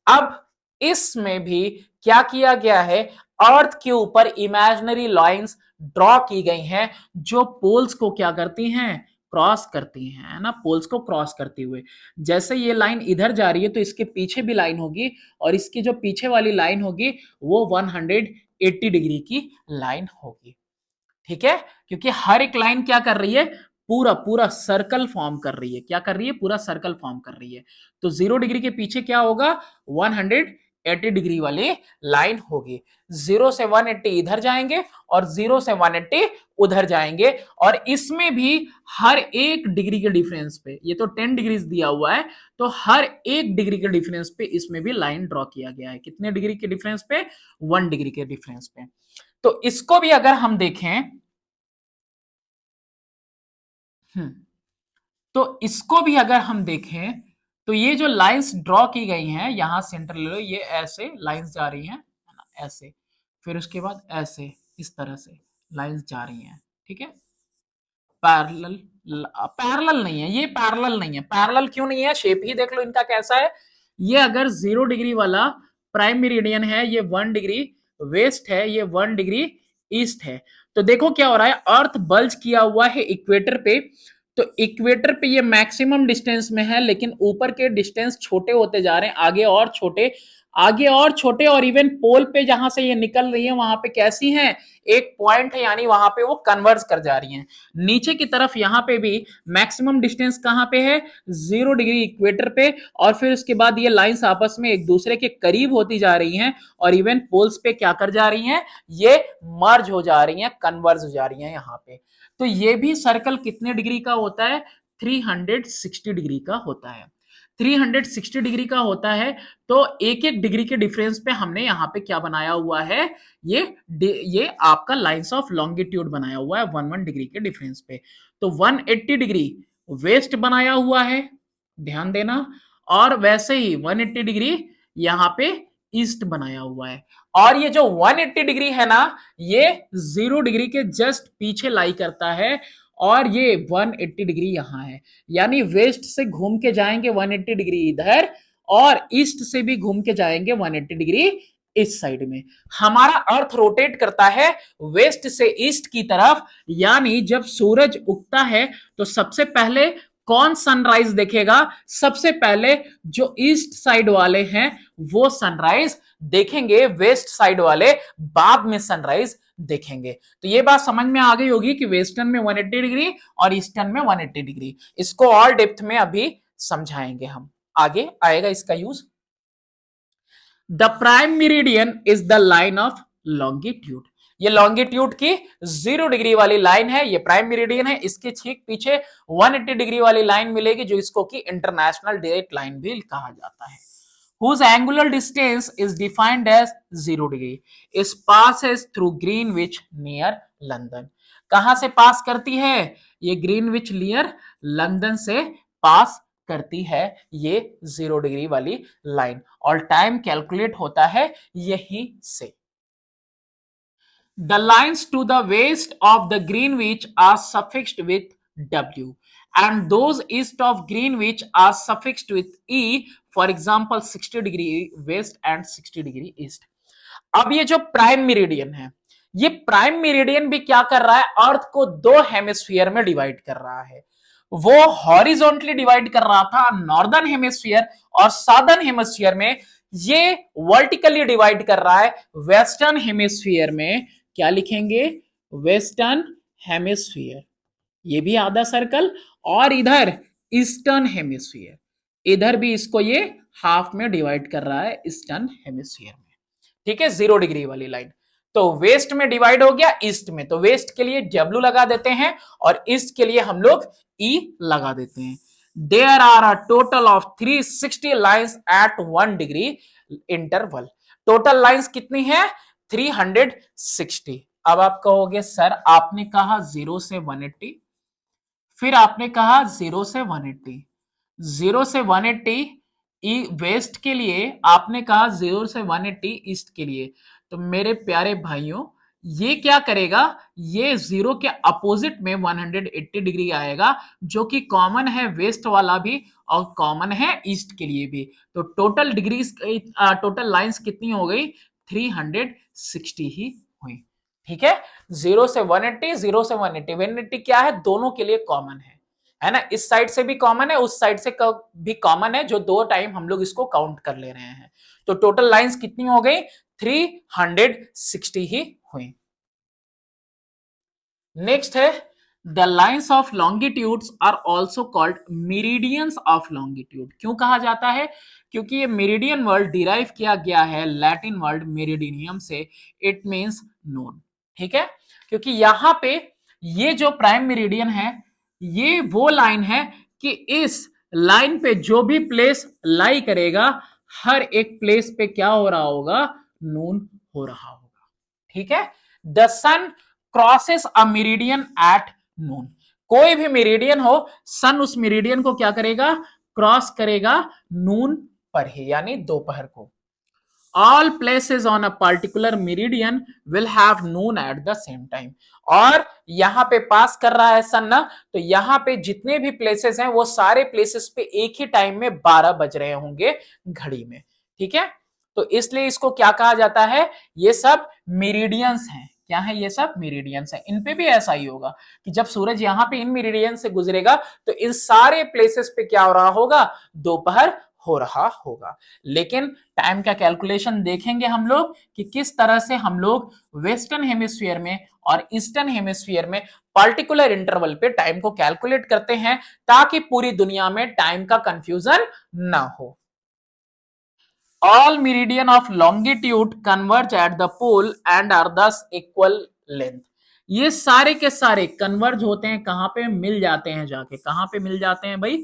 [SPEAKER 1] अब इसमें भी क्या किया गया है, अर्थ के ऊपर इमेजिनरी लाइंस ड्रॉ की गई हैं जो पोल्स को क्या करती हैं, क्रॉस करती हैं, है ना, पोल्स को क्रॉस करते हुए। जैसे ये लाइन इधर जा रही है तो इसके पीछे भी लाइन होगी, और इसकी जो पीछे वाली लाइन होगी वो 180 डिग्री की लाइन होगी, ठीक है। क्योंकि हर एक लाइन क्या कर रही है, पूरा पूरा सर्कल फॉर्म कर रही है। क्या कर रही है? पूरा सर्कल फॉर्म कर रही है। तो 0 डिग्री के पीछे क्या होगा, 180 डिग्री वाली लाइन होगी। 0 से 180 इधर जाएंगे और 0 से 180 उधर जाएंगे, और इसमें भी हर एक डिग्री के डिफरेंस पे, ये तो 10 डिग्री दिया हुआ है, तो हर एक डिग्री के डिफरेंस पे इसमें भी लाइन ड्रॉ किया गया है। कितने डिग्री के डिफरेंस पे? 1 डिग्री के डिफरेंस पे। तो इसको भी अगर हम देखें, तो इसको भी अगर हम देखें, तो ये जो लाइंस ड्रॉ की गई हैं, यहां सेंटर ले लो, ये ऐसे लाइंस जा रही हैं, है ना, ऐसे, फिर उसके बाद ऐसे, इस तरह से लाइंस जा रही हैं, ठीक है। पैरेलल, पैरेलल नहीं है ये, पैरेलल नहीं है। पैरेलल क्यों नहीं है? शेप ही देख लो इनका कैसा है। ये अगर 0 डिग्री वाला प्राइम मेरिडियन है, ये 1 डिग्री वेस्ट है, ये 1 डिग्री ईस्ट है, तो देखो क्या हो रहा है, अर्थ बल्ज किया हुआ है इक्वेटर पे। तो इक्वेटर पे ये मैक्सिमम डिस्टेंस में है, लेकिन ऊपर के डिस्टेंस छोटे होते जा रहे हैं, आगे और छोटे, आगे और छोटे, और इवन पोल पे जहां से ये निकल रही है वहां पे कैसी हैं, एक पॉइंट है, यानी वहां पे वो कन्वर्ज कर जा रही हैं। नीचे की तरफ यहाँ पे भी मैक्सिमम डिस्टेंस कहां पे है, 0 डिग्री इक्वेटर पे, और फिर उसके बाद ये लाइंस आपस में एक दूसरे के करीब होती जा रही हैं, और इवन पोल्स पे क्या कर जा रही हैं, ये मर्ज हो जा रही हैं, कन्वर्ज हो जा रही हैं यहाँ पे। तो ये भी सर्कल कितने डिग्री का होता है, 360 डिग्री का होता है। 360 डिग्री का होता है। तो एक एक डिग्री के डिफरेंस पे हमने यहाँ पे क्या बनाया हुआ है, ये आपका लाइंस ऑफ लॉन्गिट्यूड बनाया हुआ है 1 डिग्री के डिफरेंस पे। तो 180 डिग्री वेस्ट बनाया हुआ है, ध्यान देना, और वैसे ही 180 डिग्री यहाँ पे ईस्ट बनाया हुआ है। और ये जो 180 डिग्री है ना, ये 0 डिग्री के जस्ट पीछे लाई करता है, और ये 180 डिग्री यहां है, यानी वेस्ट से घूम के जाएंगे 180 डिग्री इधर, और ईस्ट से भी घूम के जाएंगे 180 डिग्री इस साइड में। हमारा अर्थ रोटेट करता है वेस्ट से ईस्ट की तरफ, यानी जब सूरज उगता है तो सबसे पहले कौन सनराइज देखेगा, सबसे पहले जो ईस्ट साइड वाले हैं वो सनराइज देखेंगे, वेस्ट साइड वाले बाद में सनराइज देखेंगे। तो ये बात समझ में आ गई होगी कि वेस्टर्न में 180 डिग्री और ईस्टर्न में 180 डिग्री। इसको और डेप्थ में अभी समझाएंगे हम, आगे आएगा इसका use. The prime meridian is the line of longitude. ये लॉन्गिट्यूड की 0 डिग्री वाली लाइन है, ये प्राइम मेरिडियन है। इसके ठीक पीछे 180 डिग्री वाली लाइन मिलेगी, जो इसको की इंटरनेशनल डायरेक्ट लाइन भी कहा जाता है। Whose angular distance is defined as 0 degree, is passes through Greenwich near London। कहां से पास करती है? ये ग्रीनविच नियर लंदन से पास करती है ये 0 डिग्री वाली लाइन, और टाइम कैलकुलेट होता है यहीं से। The lines to the west of the Greenwich are suffixed with W, and those east of Greenwich are suffixed with E. For example, 60 degree west and 60 degree east. अब ये जो प्राइम मेरिडियन है, ये प्राइम मेरिडियन भी क्या कर रहा है? अर्थ को दो हेमिस्फीयर में डिवाइड कर रहा है। वो हॉरिजॉन्टली डिवाइड कर रहा था नॉर्दर्न हेमिस्फीयर और साउदर्न हेमिस्फीयर में, ये वर्टिकली डिवाइड कर रहा है वेस्टर्न हेमिस्फीयर में। क्या लिखेंगे? वेस्टर्न हेमिस्फीयर, ये भी आधा सर्कल, और इधर ईस्टर्न हेमिस्फीयर, इधर भी इसको ये हाफ में डिवाइड कर रहा है ईस्टर्न हेमिस्फीयर में। ठीक है, 0 डिग्री वाली लाइन। तो वेस्ट में डिवाइड हो गया ईस्ट में, तो वेस्ट के लिए डब्ल्यू लगा देते हैं और ईस्ट के लिए हम लोग ई लगा देते हैं। There are a total of 360 lines at 1 degree interval. Total lines कितनी है? 360। अब आप कहोगे सर आपने कहा 0 से 180, फिर आपने कहा 0 से 180, 0 से 180 वेस्ट के लिए, आपने कहा 0 से 180 ईस्ट के लिए। तो मेरे प्यारे भाइयों, ये क्या करेगा? ये 0 के अपोजिट में 180 डिग्री आएगा, जो कि कॉमन है वेस्ट वाला भी और कॉमन है ईस्ट के लिए भी। तो टोटल डिग्रीज, टोटल लाइंस कितनी हो गई? 360 ही हुई। ठीक है, 0 से 180, 0 से 180, 180 क्या है? दोनों के लिए कॉमन है ना? इस साइड से भी कॉमन है, उस साइड से भी कॉमन है, जो दो टाइम हम लोग इसको काउंट कर ले रहे हैं। तो टोटल लाइंस कितनी हो गई? 360 ही हुई। नेक्स्ट है the lines of longitudes are also called meridians of longitude. क्यों कहा जाता है? क्योंकि ये मेरिडियन वर्ड डिराइव किया गया है लैटिन वर्ड मेरिडिनियम से, इट मींस नोन। ठीक है, क्योंकि यहां पे ये जो प्राइम मेरिडियन है, ये वो लाइन है कि इस लाइन पे जो भी प्लेस लाई करेगा, हर एक प्लेस पे क्या हो रहा होगा? नून हो रहा होगा। ठीक है, the sun crosses a meridian at noon. कोई भी मेरिडियन हो, सन उस मेरिडियन को क्या करेगा? क्रॉस करेगा नून पर ही, यानी दोपहर को। All places on a particular meridian will have noon at the same time। और यहां पे पास कर रहा है सन ना, तो यहां पे जितने भी प्लेसेस हैं वो सारे प्लेसेस पे एक ही टाइम में 12 बज रहे होंगे घड़ी में। ठीक है, तो इसलिए इसको क्या कहा जाता है? ये सब मेरिडियंस हैं। क्या है? ये सब मेरिडियंस हैं। इन पे भी ऐसा ही होगा कि जब सूरज यहां पे इन मेरिडियन से गुजरेगा तो इन सारे प्लेसेस पे क्या हो रहा होगा? दोपहर हो रहा होगा। लेकिन टाइम का कैलकुलेशन देखेंगे हम लोग कि किस तरह से हम लोग वेस्टर्न हेमिस्फीयर में और ईस्टर्न हेमिस्फीयर में पर्टिकुलर इंटरवल पे टाइम को कैलकुलेट करते हैं, ताकि पूरी दुनिया में टाइम का कंफ्यूजन ना हो। All meridian of longitude converge at the pole and are thus equal length। ये सारे के सारे कन्वर्ज होते हैं, कहां पे? मिल जाते हैं जाके। कहां पे मिल जाते हैं भाई?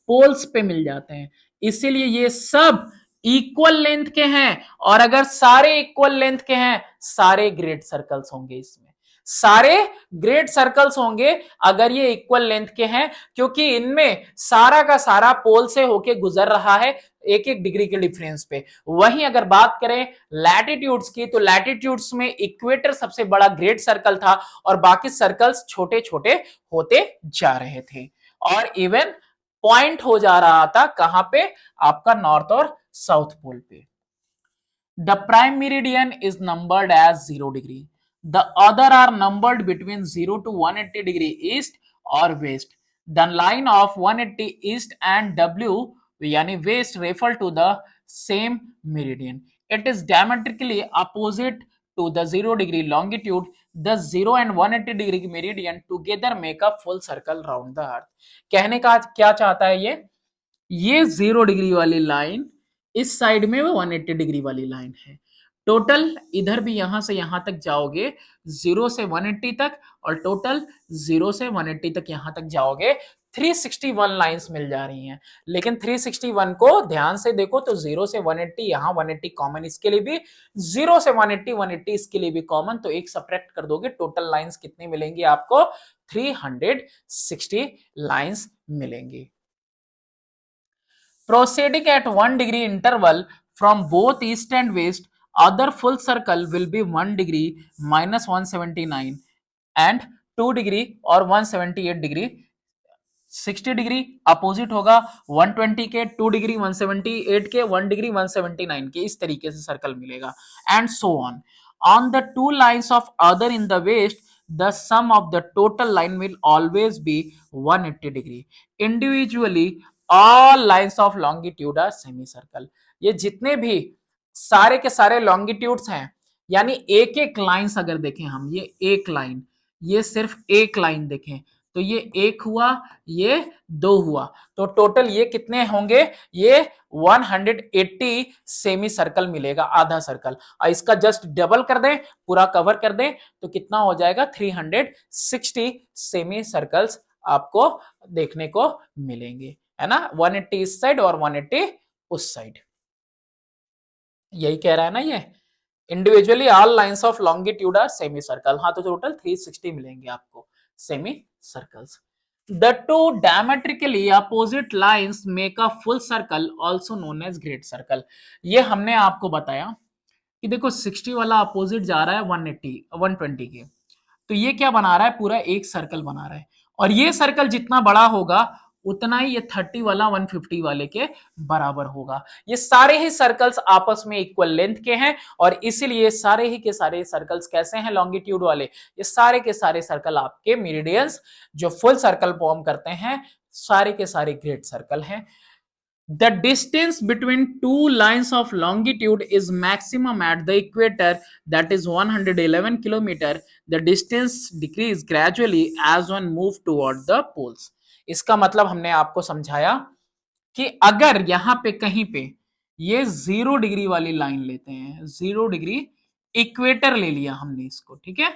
[SPEAKER 1] पोल्स पे मिल जाते हैं। इसीलिए ये सब इक्वल लेंथ के हैं, और अगर सारे इक्वल लेंथ के हैं, सारे ग्रेट सर्कल्स होंगे इसमें, सारे ग्रेट सर्कल्स होंगे अगर ये इक्वल लेंथ के हैं, क्योंकि इनमें सारा का सारा पोल से होके गुजर रहा है एक एक डिग्री के डिफरेंस पे। वहीं अगर बात करें लैटिट्यूड्स की, तो लैटिट्यूड्स में इक्वेटर सबसे बड़ा ग्रेट सर्कल था और बाकी सर्कल्स छोटे छोटे होते जा रहे थे, और इवन पॉइंट हो जा रहा था कहां पे? आपका नॉर्थ और साउथ पोल पे। The prime meridian is numbered as 0 degree. The other are numbered between 0 to 180 degree east or west। The line of 180 east and W यानी west refer to the same meridian। It is diametrically opposite to the 0 degree longitude। The 0 and 180 degree meridian together make a full circle round the earth। कहने का क्या चाहता है ये 0 डिग्री वाली लाइन इस साइड में वो 180 डिग्री वाली लाइन है। टोटल इधर भी यहां से यहां तक जाओगे 0 से 180 तक, और टोटल 0 से 180 तक यहां तक जाओगे, 361 लाइंस मिल जा रही हैं। लेकिन 361 को ध्यान से देखो तो 0 से 180, यहां 180 कॉमन, इसके लिए भी 0 से 180, 180 इसके लिए भी कॉमन, तो एक सब्ट्रैक्ट कर दोगे, टोटल लाइंस कितनी मिलेंगी आपको? 360 लाइंस मिलेंगी। Proceeding at 1 degree interval from both east and west, other full circle will be 1 degree minus 179 and 2 degree और 178 डिग्री। 60 डिग्री अपोजिट होगा 120 के, 2 डिग्री 178 के, 1 डिग्री 179 के, इस तरीके से सर्कल मिलेगा and so on the two lines of other in the west the sum of the total line will always be 180 degree. Individually all lines of longitude are semicircle. ये जितने भी सारे के सारे लॉन्गिट्यूड्स हैं, यानी एक एक लाइंस अगर देखें हम, ये एक लाइन, ये सिर्फ एक लाइन देखें तो ये एक हुआ, ये दो हुआ, तो टोटल ये कितने होंगे? ये 180 सेमी सर्कल मिलेगा, आधा सर्कल। और इसका जस्ट डबल कर दें, पूरा कवर कर दें, तो कितना हो जाएगा? 360 सेमी सर्कल्स आपको देखने को मिलेंगे, है ना? 180 इस साइड और 180 उस साइड। यही कह रहा है ना ये, individually all lines of longitude are semi circle. हाँ, तो टोटल 360 मिलेंगे आपको semi circles. The two diametrically opposite lines make a full circle also known as great circle. ये हमने आपको बताया कि देखो 60 वाला अपोजिट जा रहा है 180 120 के, तो ये क्या बना रहा है? पूरा एक सर्कल बना रहा है, और ये सर्कल जितना बड़ा होगा उतना ही ये 30 वाला 150 वाले के बराबर होगा। ये सारे ही सर्कल्स आपस में इक्वल लेंथ के हैं, और इसीलिए सारे ही के सारे सर्कल्स कैसे हैं? लॉन्गिट्यूड वाले। ये सारे के सारे सर्कल आपके मेरिडियंस जो फुल सर्कल फॉर्म करते हैं, सारे के सारे ग्रेट सर्कल हैं। The distance between two lines of longitude is maximum at the equator, that is 111 kilometer. The distance decrease gradually as one move toward the poles. इसका मतलब हमने आपको समझाया कि अगर यहां पे कहीं पे ये 0 डिग्री वाली लाइन लेते हैं, 0 डिग्री इक्वेटर ले लिया हमने इसको, ठीक है?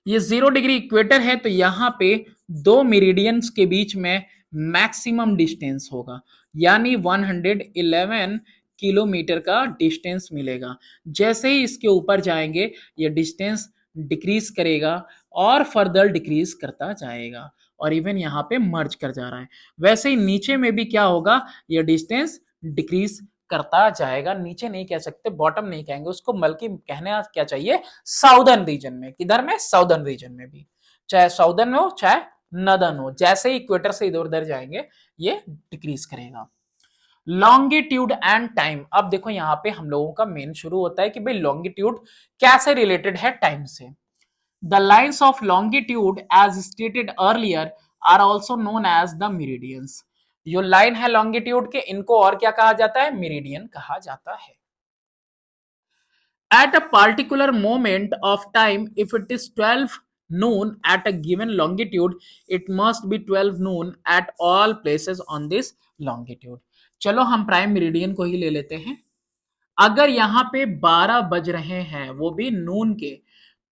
[SPEAKER 1] ये 0 डिग्री इक्वेटर है, तो यहां पे दो मेरिडियंस के बीच में मैक्सिमम डिस्टेंस होगा, यानी 111 किलोमीटर का डिस्टेंस मिलेगा। जैसे ही इसके ऊपर जाएंगे ये डिस्टेंस डिक्रीज करेगा और फर्दर डिक्रीज करता जाएगा, और इवन यहाँ पे मर्ज कर जा रहा है। वैसे ही नीचे में भी क्या होगा? ये डिस्टेंस डिक्रीज करता जाएगा। नीचे नहीं कह सकते, बॉटम नहीं कहेंगे उसको, बल्कि कहने क्या चाहिए? साउदर्न रीजन में। किधर में? साउदर्न रीजन में भी, चाहे साउदर्न हो चाहे नदर्न हो, जैसे ही इक्वेटर से इधर उधर जाएंगे ये डिक्रीज करेगा। Longitude and time. अब देखो यहाँ पे हम लोगों का मेन शुरू होता है कि भाई लॉन्गिट्यूड कैसे रिलेटेड है टाइम से। The lines of longitude as stated earlier are also known as the meridians. जो लाइन है लॉन्गिट्यूड के, इनको और क्या कहा जाता है? मेरिडियन कहा जाता है। At a particular moment of time, if it is 12 noon at a given longitude, it must be 12 noon at all places on this longitude. चलो हम प्राइम मेरिडियन को ही ले लेते हैं। अगर यहां पे 12 बज रहे हैं, वो भी नून के,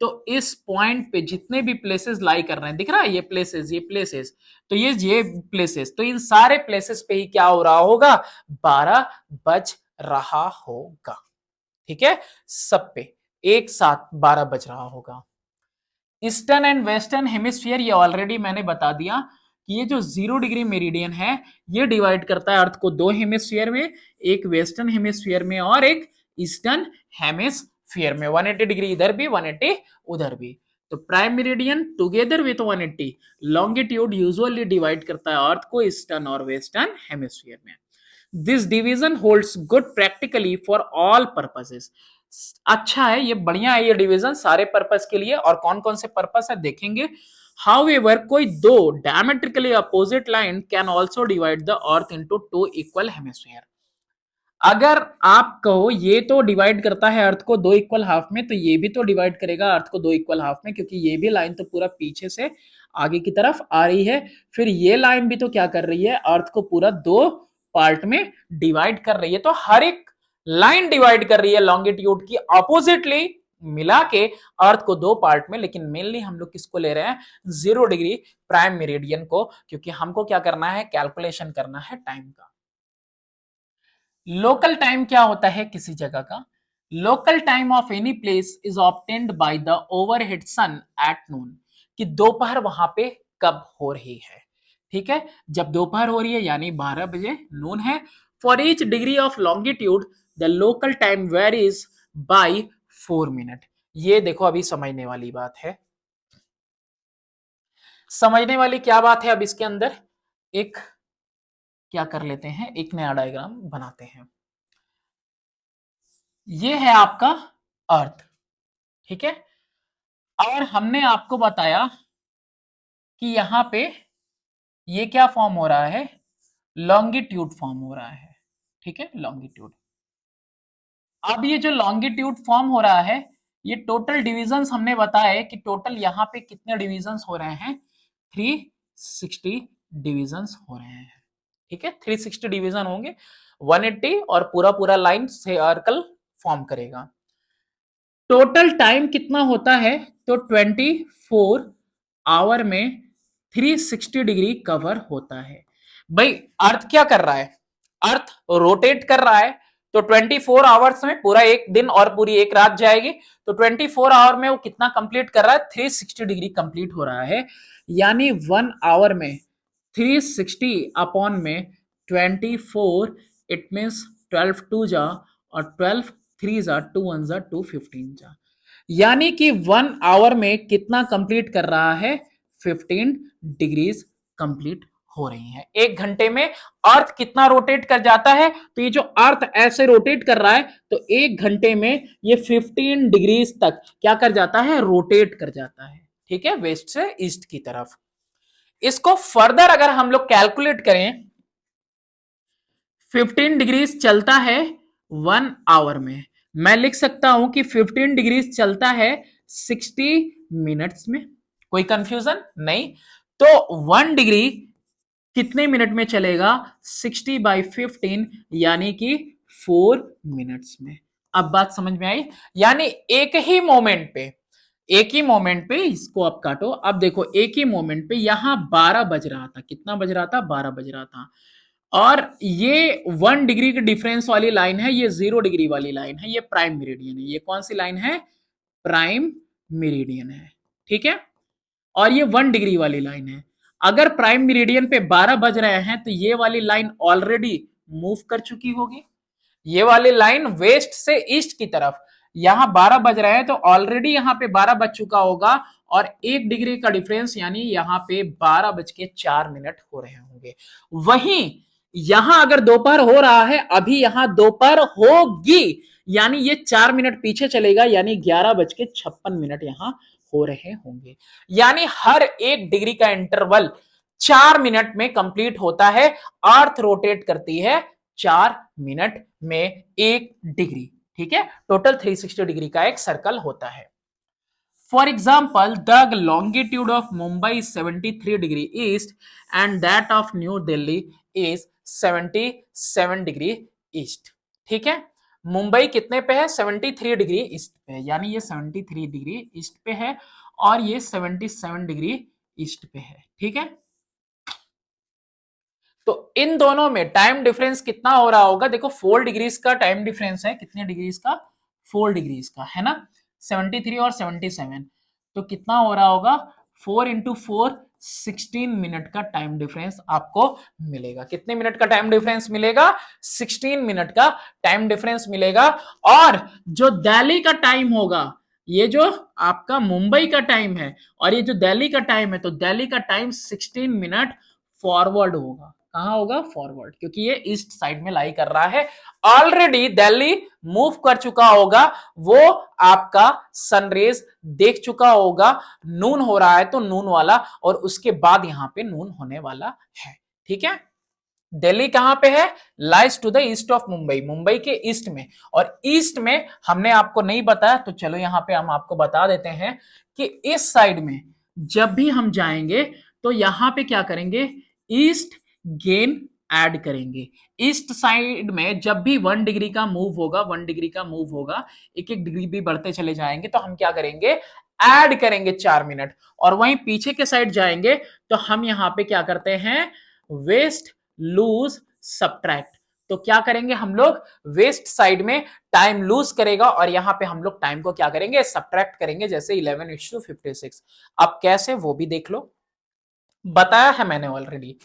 [SPEAKER 1] तो इस पॉइंट पे जितने भी प्लेसेस लाई कर रहे हैं, दिख रहा है ये प्लेसेस, ये प्लेसेस, तो ये प्लेसेस, तो इन सारे प्लेसेस पे ही क्या हो रहा होगा? 12 बज रहा होगा, ठीक है? सब पे एक साथ 12 बज रहा होगा। ईस्टर्न एंड वेस्टर्न हेमिस्फीयर, ये ऑलरेडी मैंने बता दिया कि ये जो 0 डिग्री मेरिडियन है, ये डिवाइड करता है अर्थ को दो हेमिस्फीयर में, एक वेस्टर्न हेमिस्फीयर में और एक ईस्टर्न हेमिस्फीयर में। 180 डिग्री इधर भी, 180 उधर भी। तो prime meridian together with 180 longitude usually divide करता है अर्थ को ईस्टर्न और वेस्टर्न हेमिस्फीयर में। This division holds good practically for all purposes. अच्छा है, ये बढ़िया है ये डिवीजन सारे पर्पस के लिए। और कौन कौन से पर्पस है देखेंगे। हाउएवर कोई दो diametrically opposite line can also divide the earth into two equal hemisphere. अगर आप कहो ये तो डिवाइड करता है अर्थ को दो इक्वल हाफ में, तो ये भी तो डिवाइड करेगा अर्थ को दो इक्वल हाफ में, क्योंकि ये भी लाइन तो पूरा पीछे से आगे की तरफ आ रही है। फिर ये लाइन भी तो क्या कर रही है? अर्थ को पूरा दो पार्ट में डिवाइड कर रही है। तो हर एक लाइन डिवाइड कर रही है लॉन्गिट्यूड की अपोजिटली मिला के अर्थ को दो पार्ट में, लेकिन मेनली हम लोग किसको ले रहे हैं, 0 डिग्री प्राइम मेरिडियन को, क्योंकि हमको क्या करना है, कैलकुलेशन करना है टाइम का। लोकल टाइम क्या होता है किसी जगह का, local time of any place is obtained by the overhead sun at noon, कि दोपहर वहां पे कब हो रही है, ठीक है, जब दोपहर हो रही है यानी 12 बजे नून है। For each degree of longitude the local time varies by 4 minute. ये देखो अभी समझने वाली बात है, समझने वाली क्या बात है। अब इसके अंदर एक क्या कर लेते हैं, एक नया डायग्राम बनाते हैं। ये है आपका अर्थ, ठीक है, और हमने आपको बताया कि यहां पे ये क्या फॉर्म हो रहा है, लॉन्गिट्यूड फॉर्म हो रहा है, ठीक है, लॉन्गिट्यूड। अब ये जो लॉन्गिट्यूड फॉर्म हो रहा है, ये टोटल डिविजन्स हमने बताया कि टोटल यहाँ पे कितने डिविजन्स हो रहे हैं, 360 डिविजन्स हो रहे हैं, ठीक है, 360 डिवीजन होंगे, 180 और पूरा पूरा लाइन सर्कल फॉर्म करेगा। टोटल टाइम कितना होता है, तो 24 आवर में 360 डिग्री कवर होता है। भाई अर्थ क्या कर रहा है, अर्थ रोटेट कर रहा है, तो 24 आवर्स में पूरा एक दिन और पूरी एक रात जाएगी, तो 24 आवर में वो कितना कंप्लीट कर रहा है, 360 डिग्री कंप्लीट हो रहा है, यानी 1 आवर में 360 अपॉन में 24, इट मीन्स 12 टू जा और 12 3 जा 2 1 जा 2 15 जा, यानी कि 1 आवर में कितना कंप्लीट कर रहा है, 15 डिग्रीज कंप्लीट हो रही है। 1 घंटे में अर्थ कितना रोटेट कर जाता है, तो ये जो अर्थ ऐसे रोटेट कर रहा है, तो 1 घंटे में ये 15 डिग्रीज तक क्या कर जाता है, रोटेट कर जाता है, ठीक है, वेस्ट से ईस्ट की तरफ। इसको फर्दर अगर हम लोग कैलकुलेट करें, 15 डिग्रीज चलता है 1 आवर में, मैं लिख सकता हूं कि 15 डिग्रीज चलता है 60 मिनट्स में, कोई कंफ्यूजन नहीं। तो 1 डिग्री कितने मिनट में चलेगा, 60/15 यानी कि 4 मिनट्स में। अब बात समझ में आई, यानी एक ही मोमेंट पे इसको आप काटो, अब देखो एक ही मोमेंट पे यहां 12 बज रहा था, कितना बज रहा था, 12 बज रहा था, और ये 1 डिग्री की डिफरेंस वाली लाइन है, ये 0 डिग्री वाली लाइन है, ये प्राइम मेरिडियन है। ये कौन सी लाइन है, प्राइम मेरिडियन है, ठीक है, और ये 1 डिग्री वाली लाइन है। अगर प्राइम मेरिडियन पे 12 बज रहे हैं, तो ये वाली लाइन ऑलरेडी मूव कर चुकी होगी, ये वाली लाइन वेस्ट से ईस्ट की तरफ, यहां 12 बज रहे हैं तो ऑलरेडी यहां पे 12 बज चुका होगा, और 1 डिग्री का डिफरेंस यानी यहां पे 12:04 हो रहे होंगे। वहीं यहां अगर दोपहर हो रहा है, अभी यहां दोपहर होगी, यानी ये 4 मिनट पीछे चलेगा, यानी 11:56 यहां हो रहे होंगे, यानी हर 1 डिग्री का इंटरवल 4 मिनट में कंप्लीट होता है। अर्थ रोटेट करती है 4 मिनट में 1 डिग्री, ठीक है, टोटल 360 डिग्री का एक सर्कल होता है। For example, the longitude of Mumbai is 73 degree east and that of New Delhi is 77 degree east. ठीक है, मुंबई कितने पे है, 73 डिग्री ईस्ट पे है, यानी ये 73 डिग्री ईस्ट पे है और ये 77 डिग्री ईस्ट पे है, ठीक है। तो इन दोनों में टाइम डिफरेंस कितना हो रहा होगा, देखो 4 डिग्रीज का टाइम डिफरेंस है, कितने डिग्रीज का, 4 डिग्रीज का है ना, 73 और 77, तो कितना हो रहा होगा, 4 इंटू 4 16 मिनट का टाइम डिफरेंस आपको मिलेगा। कितने मिनट का टाइम डिफरेंस मिलेगा, 16 मिनट का टाइम डिफरेंस मिलेगा। और जो दिल्ली का टाइम होगा, ये जो आपका मुंबई का टाइम है और ये जो दिल्ली का टाइम है, तो दिल्ली का टाइम 16 मिनट फॉरवर्ड होगा। कहां होगा, फॉरवर्ड, क्योंकि ये ईस्ट साइड में लाई कर रहा है। ऑलरेडी दिल्ली मूव कर चुका होगा, वो आपका सनरेज देख चुका होगा, नून हो रहा है तो नून वाला, और उसके बाद यहां पे नून होने वाला है, ठीक है। दिल्ली कहां पे है, lies to the east of Mumbai, Mumbai के ईस्ट में, और ईस्ट में हमने आपको नहीं बताया, तो चलो यहां पे हम आपको बता देते हैं कि इस साइड में जब भी हम जाएंगे तो यहां पे क्या करेंगे, ईस्ट गेन ऐड करेंगे। ईस्ट साइड में जब भी 1 डिग्री का मूव होगा, 1 डिग्री का मूव होगा, एक एक डिग्री भी बढ़ते चले जाएंगे, तो हम क्या करेंगे, ऐड करेंगे 4 मिनट। और वहीं पीछे के साइड जाएंगे तो हम यहां पे क्या करते हैं, वेस्ट, लूज, सब्ट्रैक्ट। तो क्या करेंगे हम लोग, वेस्ट साइड में टाइम लूज करेगा और यहां पे हम लोग टाइम को क्या करेंगे, सब्ट्रैक्ट करेंगे, जैसे 11:56। अब कैसे वो भी देख लो, बताया है मैंने ऑलरेडी।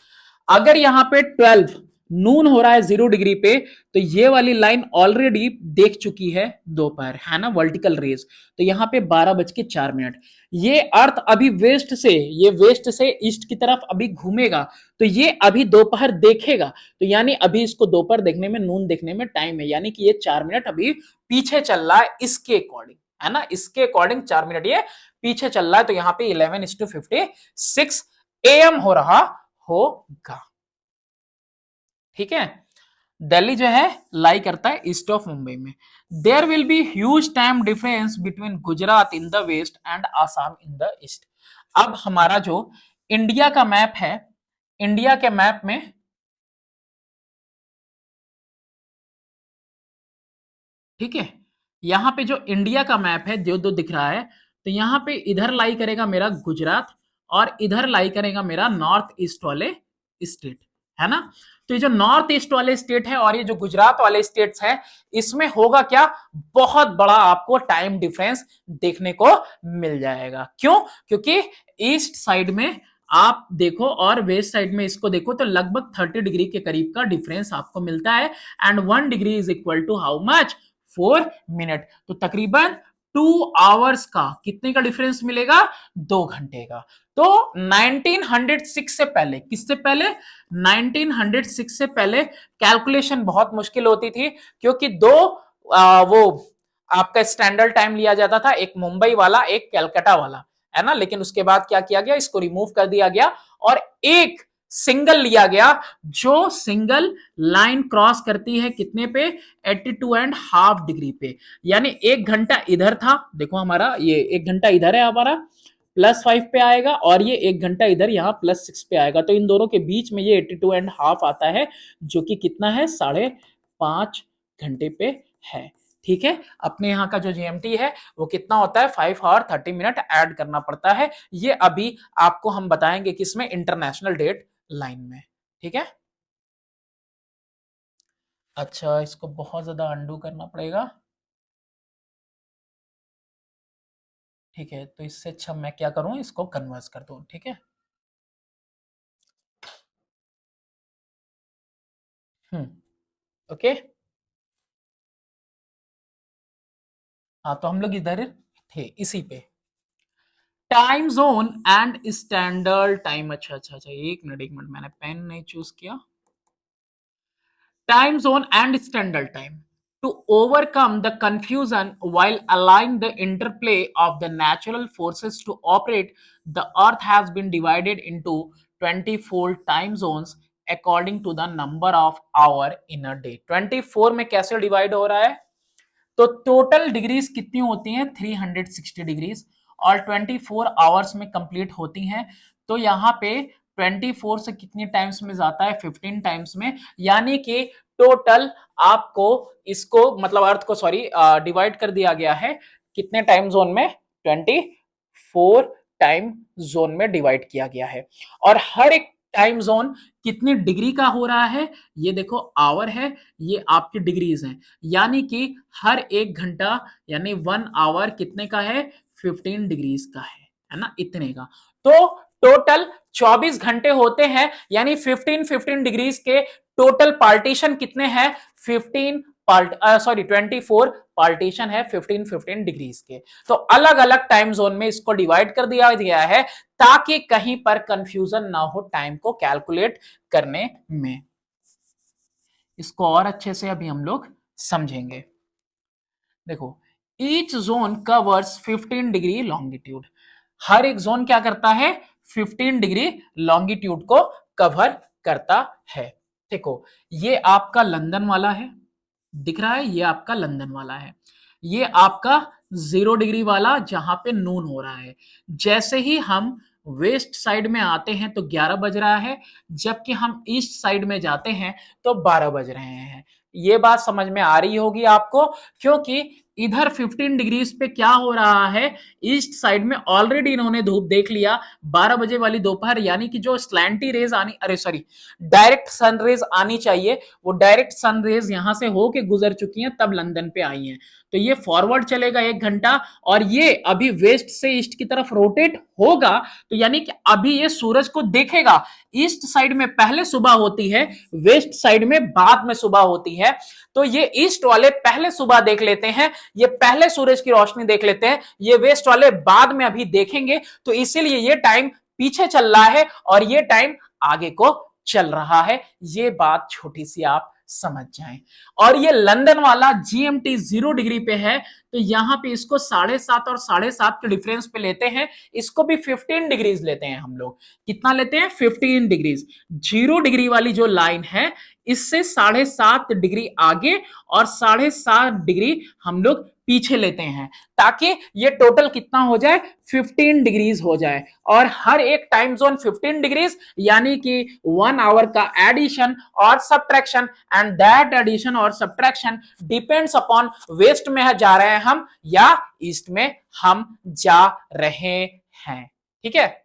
[SPEAKER 1] अगर यहां पे 12 नून हो रहा है 0 डिग्री पे, तो ये वाली लाइन ऑलरेडी देख चुकी है दोपहर, है ना, वर्टिकल रेज। तो यहां पे 12:04। ये अर्थ अभी वेस्ट से, ये वेस्ट से ईस्ट की तरफ अभी घूमेगा, तो ये अभी दोपहर देखेगा। तो यानी अभी इसको दोपहर देखने में, नून देखने में टाइम है, यानी कि ये 4 मिनट अभी पीछे चल रहा है इसके अकॉर्डिंग, है ना, इसके अकॉर्डिंग 4 मिनट ये पीछे चल रहा है। तो यहाँ पे 11:56 AM हो रहा होगा। ठीक है, दिल्ली जो है लाई करता है ईस्ट ऑफ मुंबई में। There will be huge time difference between Gujarat in the west and Assam in the east. अब हमारा जो इंडिया का मैप है, इंडिया के मैप में, ठीक है, यहां पे जो इंडिया का मैप है जो दो दिख रहा है, तो यहां पे इधर लाई करेगा मेरा गुजरात और इधर लाई करेगा मेरा नॉर्थ ईस्ट वाले स्टेट, है ना। तो ये जो नॉर्थ ईस्ट वाले स्टेट है और ये जो गुजरात वाले स्टेट्स है, इसमें होगा क्या, बहुत बड़ा आपको टाइम डिफरेंस देखने को मिल जाएगा। क्यों, क्योंकि ईस्ट साइड में आप देखो और वेस्ट साइड में इसको देखो, तो लगभग 30 डिग्री के करीब का डिफरेंस आपको मिलता है। And 1 degree is equal to how much, 4 minute. तो तकरीबन 2 आवर्स का कितने का डिफरेंस मिलेगा, 2 घंटे का। तो 1906 से पहले, किससे पहले, 1906 से पहले कैलकुलेशन बहुत मुश्किल होती थी, क्योंकि दो वो आपका स्टैंडर्ड टाइम लिया जाता था, एक मुंबई वाला, एक कलकत्ता वाला, है ना। लेकिन उसके बाद क्या किया गया, इसको रिमूव कर दिया गया और एक सिंगल लिया गया, जो सिंगल लाइन क्रॉस करती है कितने पे, 82.5 डिग्री पे। यानी 1 घंटा इधर था, देखो हमारा ये 1 घंटा इधर है हमारा, +5 पे आएगा, और ये 1 घंटा इधर यहाँ +6 पे आएगा। तो इन दोनों के बीच में ये 82.5 आता है, जो कि कितना है, 5.5 घंटे पे है। ठीक है, अपने यहाँ का जो जीएमटी है वो कितना होता है, 5 आवर 30 मिनट ऐड करना पड़ता है। ये अभी आपको हम बताएंगे किसमें, इंटरनेशनल डेट लाइन में। ठीक है, अच्छा इसको बहुत ज्यादा अंडू करना पड़ेगा। ठीक है, तो इससे अच्छा मैं क्या करूं, इसको कन्वर्स कर दूं। ठीक है, ओके। हाँ, तो हम लोग इधर थे इसी पे, time zone and standard time. अच्छा अच्छा अच्छा, एक मिनट एक मिनट, मैंने पेन नहीं चूज किया। Time zone and standard time. To overcome the confusion while allowing the interplay of the natural forces to operate, the earth has been divided into 24 time zones according to the number of hour in a day. 24 में कैसे डिवाइड हो रहा है, तो टोटल डिग्रीज कितनी होती हैं, 360 डिग्रीज, और 24 आवर्स में कंप्लीट होती हैं। तो यहाँ पे 24 से कितनी टाइम्स में जाता है, 15 टाइम्स में। यानी कि टोटल आपको इसको, मतलब अर्थ को, सॉरी, डिवाइड कर दिया गया है कितने टाइम जोन में, 24 टाइम जोन में डिवाइड किया गया है। और हर एक टाइम जोन कितनी डिग्री का हो रहा है, ये देखो आवर है, ये आपकी डिग्रीज हैं। यानी कि हर 1 घंटा, यानी 1 आवर कितने का है, 15 डिग्रीज का है ना, इतने का। तो टोटल 24 घंटे होते हैं, यानी 15 डिग्रीज के टोटल पार्टीशन कितने हैं, 24 पार्टीशन है 15 डिग्रीज के। तो अलग अलग टाइम जोन में इसको डिवाइड कर दिया गया है, ताकि कहीं पर कंफ्यूजन ना हो टाइम को कैलकुलेट करने में। इसको और अच्छे से अभी हम लोग समझेंगे। देखो, each zone covers 15 degree longitude. हर एक जोन क्या करता है, 15 डिग्री लॉन्गिट्यूड को कवर करता है। देखो, ये आपका लंदन वाला है, दिख रहा है, ये आपका लंदन वाला है। ये आपका 0 डिग्री वाला, जहां पे नून हो रहा है। जैसे ही हम वेस्ट साइड में आते हैं तो 11 बज रहा है, जबकि हम ईस्ट साइड में जाते हैं तो 12 बज रहे हैं। ये बात समझ में आ रही होगी आपको, क्योंकि इधर 15 डिग्रीज पे क्या हो रहा है, ईस्ट साइड में ऑलरेडी इन्होंने धूप देख लिया 12 बजे वाली दोपहर, यानी कि जो स्लैंटी रेज आनी, अरे सॉरी, डायरेक्ट सन रेज आनी चाहिए, वो डायरेक्ट सन रेज यहां से होके गुजर चुकी हैं, तब लंदन पे आई हैं। तो ये फॉरवर्ड चलेगा 1 घंटा, और ये अभी वेस्ट से ईस्ट की तरफ रोटेट होगा, तो यानी कि अभी ये सूरज को देखेगा। ईस्ट साइड में पहले सुबह होती है, वेस्ट साइड में बाद में सुबह होती है। तो ये ईस्ट वाले पहले सुबह देख लेते हैं, ये पहले सूरज की रोशनी देख लेते हैं, ये वेस्ट वाले बाद में अभी देखेंगे। तो इसीलिए ये टाइम पीछे चल रहा है और ये टाइम आगे को चल रहा है। ये बात छोटी सी आप समझ जाएं। और ये लंदन वाला जीएमटी 0 डिग्री पे है, तो यहां पे इसको 7:30 और 7:30 के डिफरेंस पे लेते हैं, इसको भी 15 डिग्रीज लेते हैं हम लोग। कितना लेते हैं? 15 डिग्रीज। 0 डिग्री वाली जो लाइन है, इससे 7.5 डिग्री आगे और 7.5 डिग्री हम लोग पीछे लेते हैं, ताकि ये टोटल कितना हो जाए, 15 डिग्रीज हो जाए। और हर एक टाइम जोन 15 डिग्रीज, यानी कि 1 आवर का एडिशन और सब्ट्रैक्शन, एंड दैट एडिशन और सब्ट्रैक्शन डिपेंड्स अपॉन वेस्ट में जा रहे हैं हम या ईस्ट में हम जा रहे हैं। ठीक है।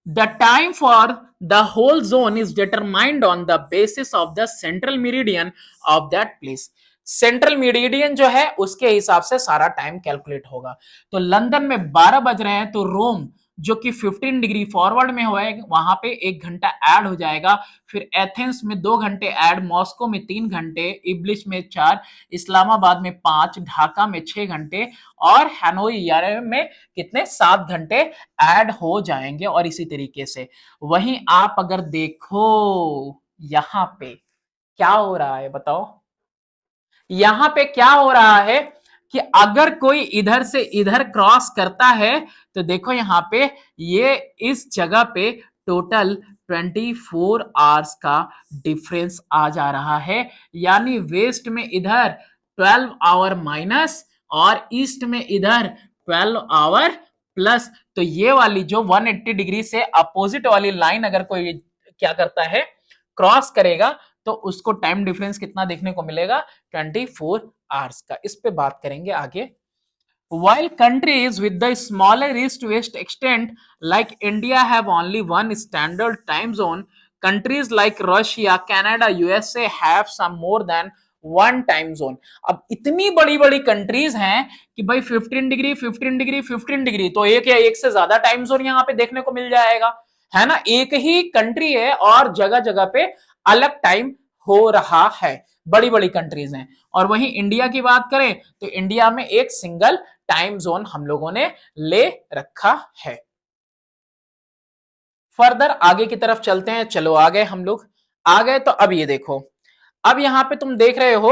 [SPEAKER 1] The time for the whole zone is determined on the basis of the central meridian of that place. Central median जो है उसके हिसाब से सारा टाइम कैलकुलेट होगा। तो लंदन में 12 बज रहे हैं, तो रोम जो कि 15 डिग्री फॉरवर्ड में हुआ है, वहां पे 1 घंटा ऐड हो जाएगा। फिर एथेंस में 2 घंटे ऐड, मॉस्को में 3 घंटे, इब्लिश में 4, इस्लामाबाद में 5, ढाका में 6 घंटे, और हैनोई में कितने, 7 घंटे ऐड हो जाएंगे। और इसी तरीके से वहीं आप अगर देखो यहां पे क्या हो रहा है, बताओ यहां पे क्या हो रहा है कि अगर कोई इधर से इधर क्रॉस करता है, तो देखो यहां पे ये इस जगह पे टोटल 24 आवर्स का डिफरेंस आ जा रहा है। यानी वेस्ट में इधर 12 आवर माइनस और ईस्ट में इधर 12 आवर प्लस। तो ये वाली जो 180 डिग्री से अपोजिट वाली लाइन अगर कोई क्या करता है, क्रॉस करेगा, तो उसको टाइम डिफरेंस कितना देखने को मिलेगा, 24 आवर्स का। इस पे बात करेंगे आगे। While countries with the smaller east-west extent like India have only one standard time zone, countries like Russia, Canada, USA have some more than one time zone. अब इतनी बड़ी बड़ी कंट्रीज हैं कि भाई 15 डिग्री 15 डिग्री 15 डिग्री, तो एक या एक से ज्यादा टाइम जोन यहां पे देखने को मिल जाएगा, है ना। एक ही कंट्री है और जगह जगह पे अलग टाइम हो रहा है, बड़ी बड़ी कंट्रीज हैं। और वहीं इंडिया की बात करें तो इंडिया में एक सिंगल टाइम जोन हम लोगों ने ले रखा है। फर्दर आगे की तरफ चलते हैं। चलो आ गए हम लोग, आ गए तो अब ये देखो, अब यहां पे तुम देख रहे हो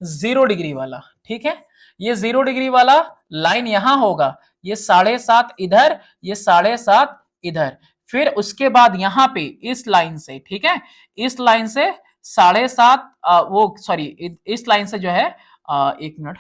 [SPEAKER 1] 0 डिग्री वाला, ठीक है। ये 0 डिग्री वाला लाइन यहां होगा, ये 7.5 इधर, ये 7.5 इधर, फिर उसके बाद यहां पे इस लाइन से, ठीक है, इस लाइन से 7.5 वो सॉरी इस लाइन से जो है 1 मिनट,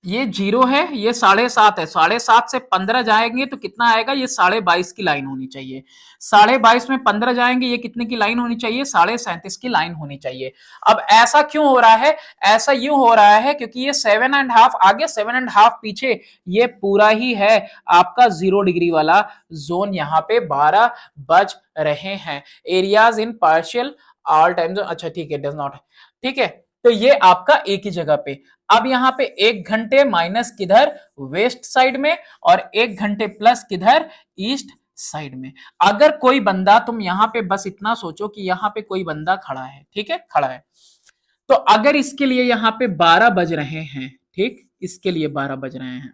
[SPEAKER 1] ये 0 है, ये 7.5 है, 7.5 से 15 जाएंगे तो कितना आएगा, ये 22.5 की लाइन होनी चाहिए। 22.5 में 15 जाएंगे, ये कितने की लाइन होनी चाहिए, 37.5 की लाइन होनी चाहिए। अब ऐसा क्यों हो रहा है, ऐसा यूं हो रहा है क्योंकि ये 7.5 आगे 7.5 पीछे, ये पूरा ही है आपका 0 डिग्री वाला जोन। यहाँ पे 12 बज रहे हैं। Areas in partial all time zone, अच्छा ठीक है, डज नॉट, ठीक है। तो ये आपका एक ही जगह पे। अब यहां पे 1 घंटे माइनस किधर, वेस्ट साइड में, और 1 घंटे प्लस किधर, ईस्ट साइड में। अगर कोई बंदा, तुम यहां पे बस इतना सोचो कि यहां पे कोई बंदा खड़ा है, ठीक है, खड़ा है, तो अगर इसके लिए यहां पे 12 बज रहे हैं, ठीक, इसके लिए 12 बज रहे हैं,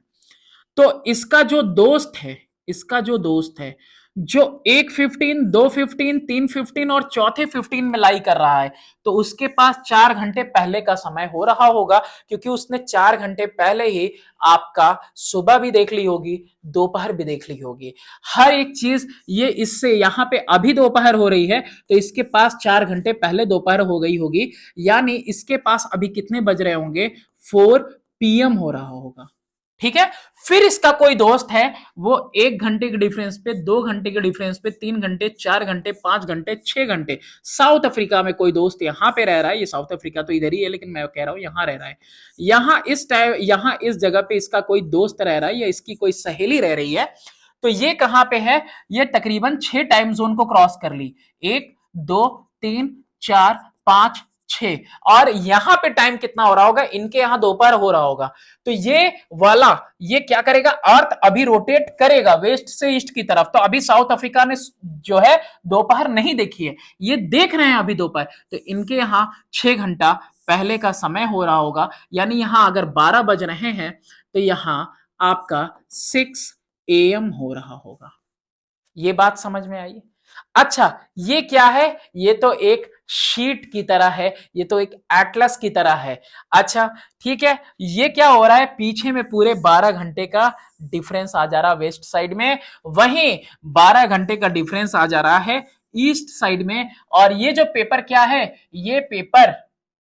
[SPEAKER 1] तो इसका जो दोस्त है, इसका जो दोस्त है, जो 1:15, 2:15, 3:15 और चौथे 15 में लाई कर रहा है, तो उसके पास 4 घंटे पहले का समय हो रहा होगा, क्योंकि उसने 4 घंटे पहले ही आपका सुबह भी देख ली होगी, दोपहर भी देख ली होगी, हर एक चीज। ये इससे यहां पे अभी दोपहर हो रही है, तो इसके पास 4 घंटे पहले दोपहर हो गई होगी, यानी इसके पास अभी कितने बज रहे होंगे, 4 पीएम हो रहा होगा। ठीक है, फिर इसका कोई दोस्त है, वो 1 घंटे के डिफरेंस पे, 2 घंटे के डिफरेंस पे, 3 घंटे, 4 घंटे, 5 घंटे, 6 घंटे साउथ अफ्रीका में कोई दोस्त यहां पे रह रहा है। ये साउथ अफ्रीका तो इधर ही है, लेकिन मैं कह रहा हूं यहां रह रहा है। यहां इस टाइम, यहां इस जगह पे इसका कोई दोस्त रह रहा है या इसकी कोई सहेली रह रही है। तो ये कहां पे है? ये तकरीबन 6 टाइम जोन को क्रॉस कर ली। 1, 2, 3, 4, 5, 6। और यहां पे टाइम कितना हो रहा होगा? इनके यहां दोपहर हो रहा होगा। तो ये वाला, ये क्या करेगा? अर्थ अभी रोटेट करेगा वेस्ट से ईस्ट की तरफ। तो अभी साउथ अफ्रीका ने जो है दोपहर नहीं देखी है, ये देख रहे हैं अभी दोपहर। तो इनके यहां 6 घंटा पहले का समय हो रहा होगा। यानी यहां अगर 12 बज रहे हैं तो यहां आपका 6 AM हो रहा होगा। ये बात समझ में आई? अच्छा, ये क्या है? ये तो एक शीट की तरह है, ये तो एक एटलस की तरह है। अच्छा ठीक है, ये क्या हो रहा है? पीछे में पूरे 12 घंटे का डिफरेंस आ जा रहा है वेस्ट साइड में, वहीं 12 घंटे का डिफरेंस आ जा रहा है ईस्ट साइड में। और ये जो पेपर क्या है? ये पेपर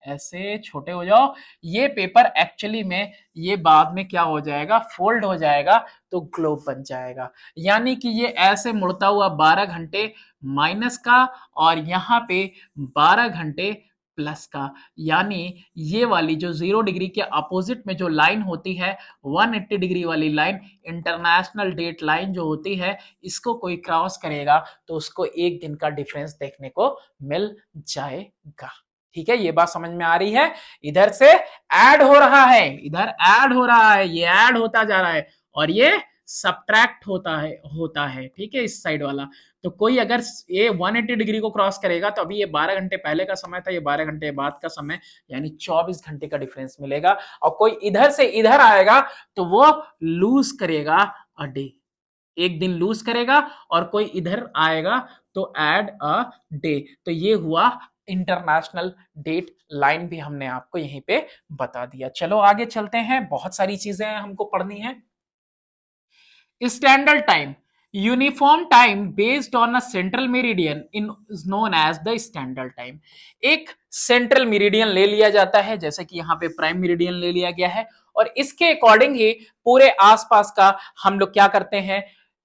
[SPEAKER 1] ऐसे छोटे हो जाओ, ये पेपर एक्चुअली में ये बाद में क्या हो जाएगा? फोल्ड हो जाएगा, तो ग्लोब बन जाएगा। यानी कि ये ऐसे मुड़ता हुआ 12 घंटे माइनस का, और यहां पे 12 घंटे प्लस का। यानी ये वाली जो 0 डिग्री के अपोजिट में जो लाइन होती है, 180 डिग्री वाली लाइन, इंटरनेशनल डेट लाइन जो होती है, इसको कोई क्रॉस करेगा तो उसको 1 दिन का डिफरेंस देखने को मिल जाएगा। ठीक है, ये बात समझ में आ रही है? इधर से ऐड हो रहा है, इधर ऐड हो रहा है, ये ऐड होता जा रहा है, और ये सब्ट्रैक्ट होता है। ठीक है, इस साइड वाला। तो कोई अगर ये 180 डिग्री को क्रॉस करेगा तो अभी ये 12 घंटे पहले का समय था, ये 12 घंटे बाद का समय, यानी 24 घंटे का डिफरेंस मिलेगा। और कोई इधर से इधर आएगा तो वो लूज करेगा अ डे, 1 दिन लूज करेगा। और कोई इधर आएगा तो ऐड अ डे। तो ये हुआ इंटरनेशनल डेट लाइन, भी हमने आपको यहीं पे बता दिया। चलो आगे चलते हैं, बहुत सारी चीजें हमको पढ़नी है। Standard time, uniform time based on a central meridian in is known as the standard time. एक सेंट्रल मेरिडियन ले लिया जाता है, जैसे कि यहाँ पे प्राइम मेरिडियन ले लिया गया है, और इसके अकॉर्डिंग ही पूरे आसपास का हम लोग क्या करते हैं?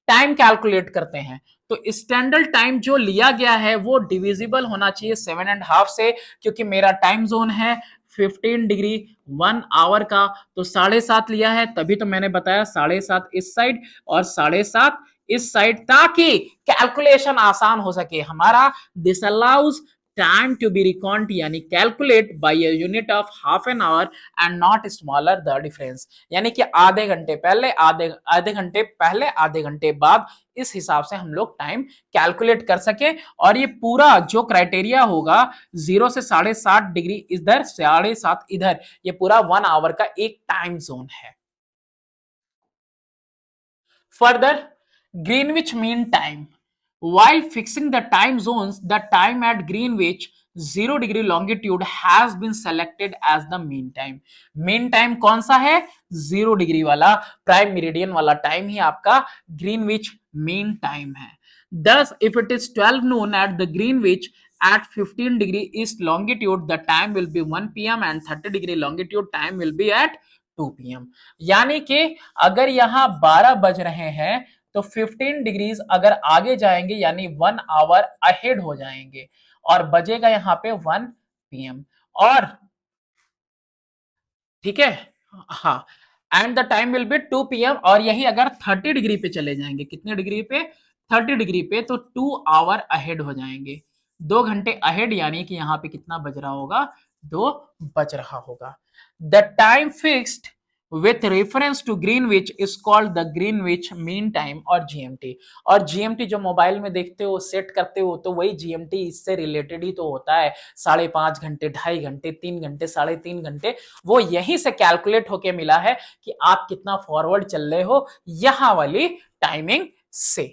[SPEAKER 1] टाइम कैलकुलेट करते हैं। तो स्टैंडर्ड टाइम जो लिया गया है वो डिविजिबल होना चाहिए 7.5 से, क्योंकि मेरा टाइम जोन है 15 डिग्री 1 आवर का। तो 7.5 लिया है, तभी तो मैंने बताया 7.5 इस साइड और 7.5 इस साइड, ताकि कैलकुलेशन आसान हो सके हमारा। This allows time to be reckoned, यानी calculate by a unit of half an hour and not smaller the difference. यानी कि आधे घंटे पहले, आधे आधे घंटे पहले, आधे घंटे बाद, इस हिसाब से हम लोग टाइम कैलकुलेट कर सके। और ये पूरा जो क्राइटेरिया होगा, 0 से 7.5 डिग्री इधर, 7.5 इधर, ये पूरा 1 आवर का एक टाइम जोन है। Further, Greenwich Mean Time. While fixing the time zones, the time at Greenwich 0 degree longitude has been selected as the mean time. Mean time कौन सा है? 0 डिग्री वाला, प्राइम मेरिडियन वाला टाइम ही आपका ग्रीनविच मीन टाइम है। Thus, if it is 12 noon at the Greenwich at 15 degree east longitude, the time will be 1 p.m. and 30 degree longitude time will be at 2 p.m. यानी कि अगर यहां 12 बज रहे हैं तो 15 डिग्रीज अगर आगे जाएंगे, यानी 1 आवर अहेड हो जाएंगे, और बजेगा यहां पे 1 p.m. और ठीक है, हाँ, and the time will be 2 p.m. और यही अगर 30 डिग्री पे चले जाएंगे, कितने डिग्री पे? 30 डिग्री पे, तो 2 आवर अहेड हो जाएंगे, 2 घंटे अहेड। यानी कि यहाँ पे कितना बज रहा होगा? 2 बज रहा होगा। The time fixed with reference to Greenwich is called the Greenwich mean time, और जीएमटी। और जीएमटी जो मोबाइल में देखते हो, सेट करते हो, तो वही जीएमटी इससे रिलेटेड ही तो होता है। 5.5 घंटे, 2.5 घंटे, 3 घंटे, 3.5 घंटे, वो यहीं से कैलकुलेट होके मिला है कि आप कितना फॉरवर्ड चल रहे हो यहां वाली टाइमिंग से।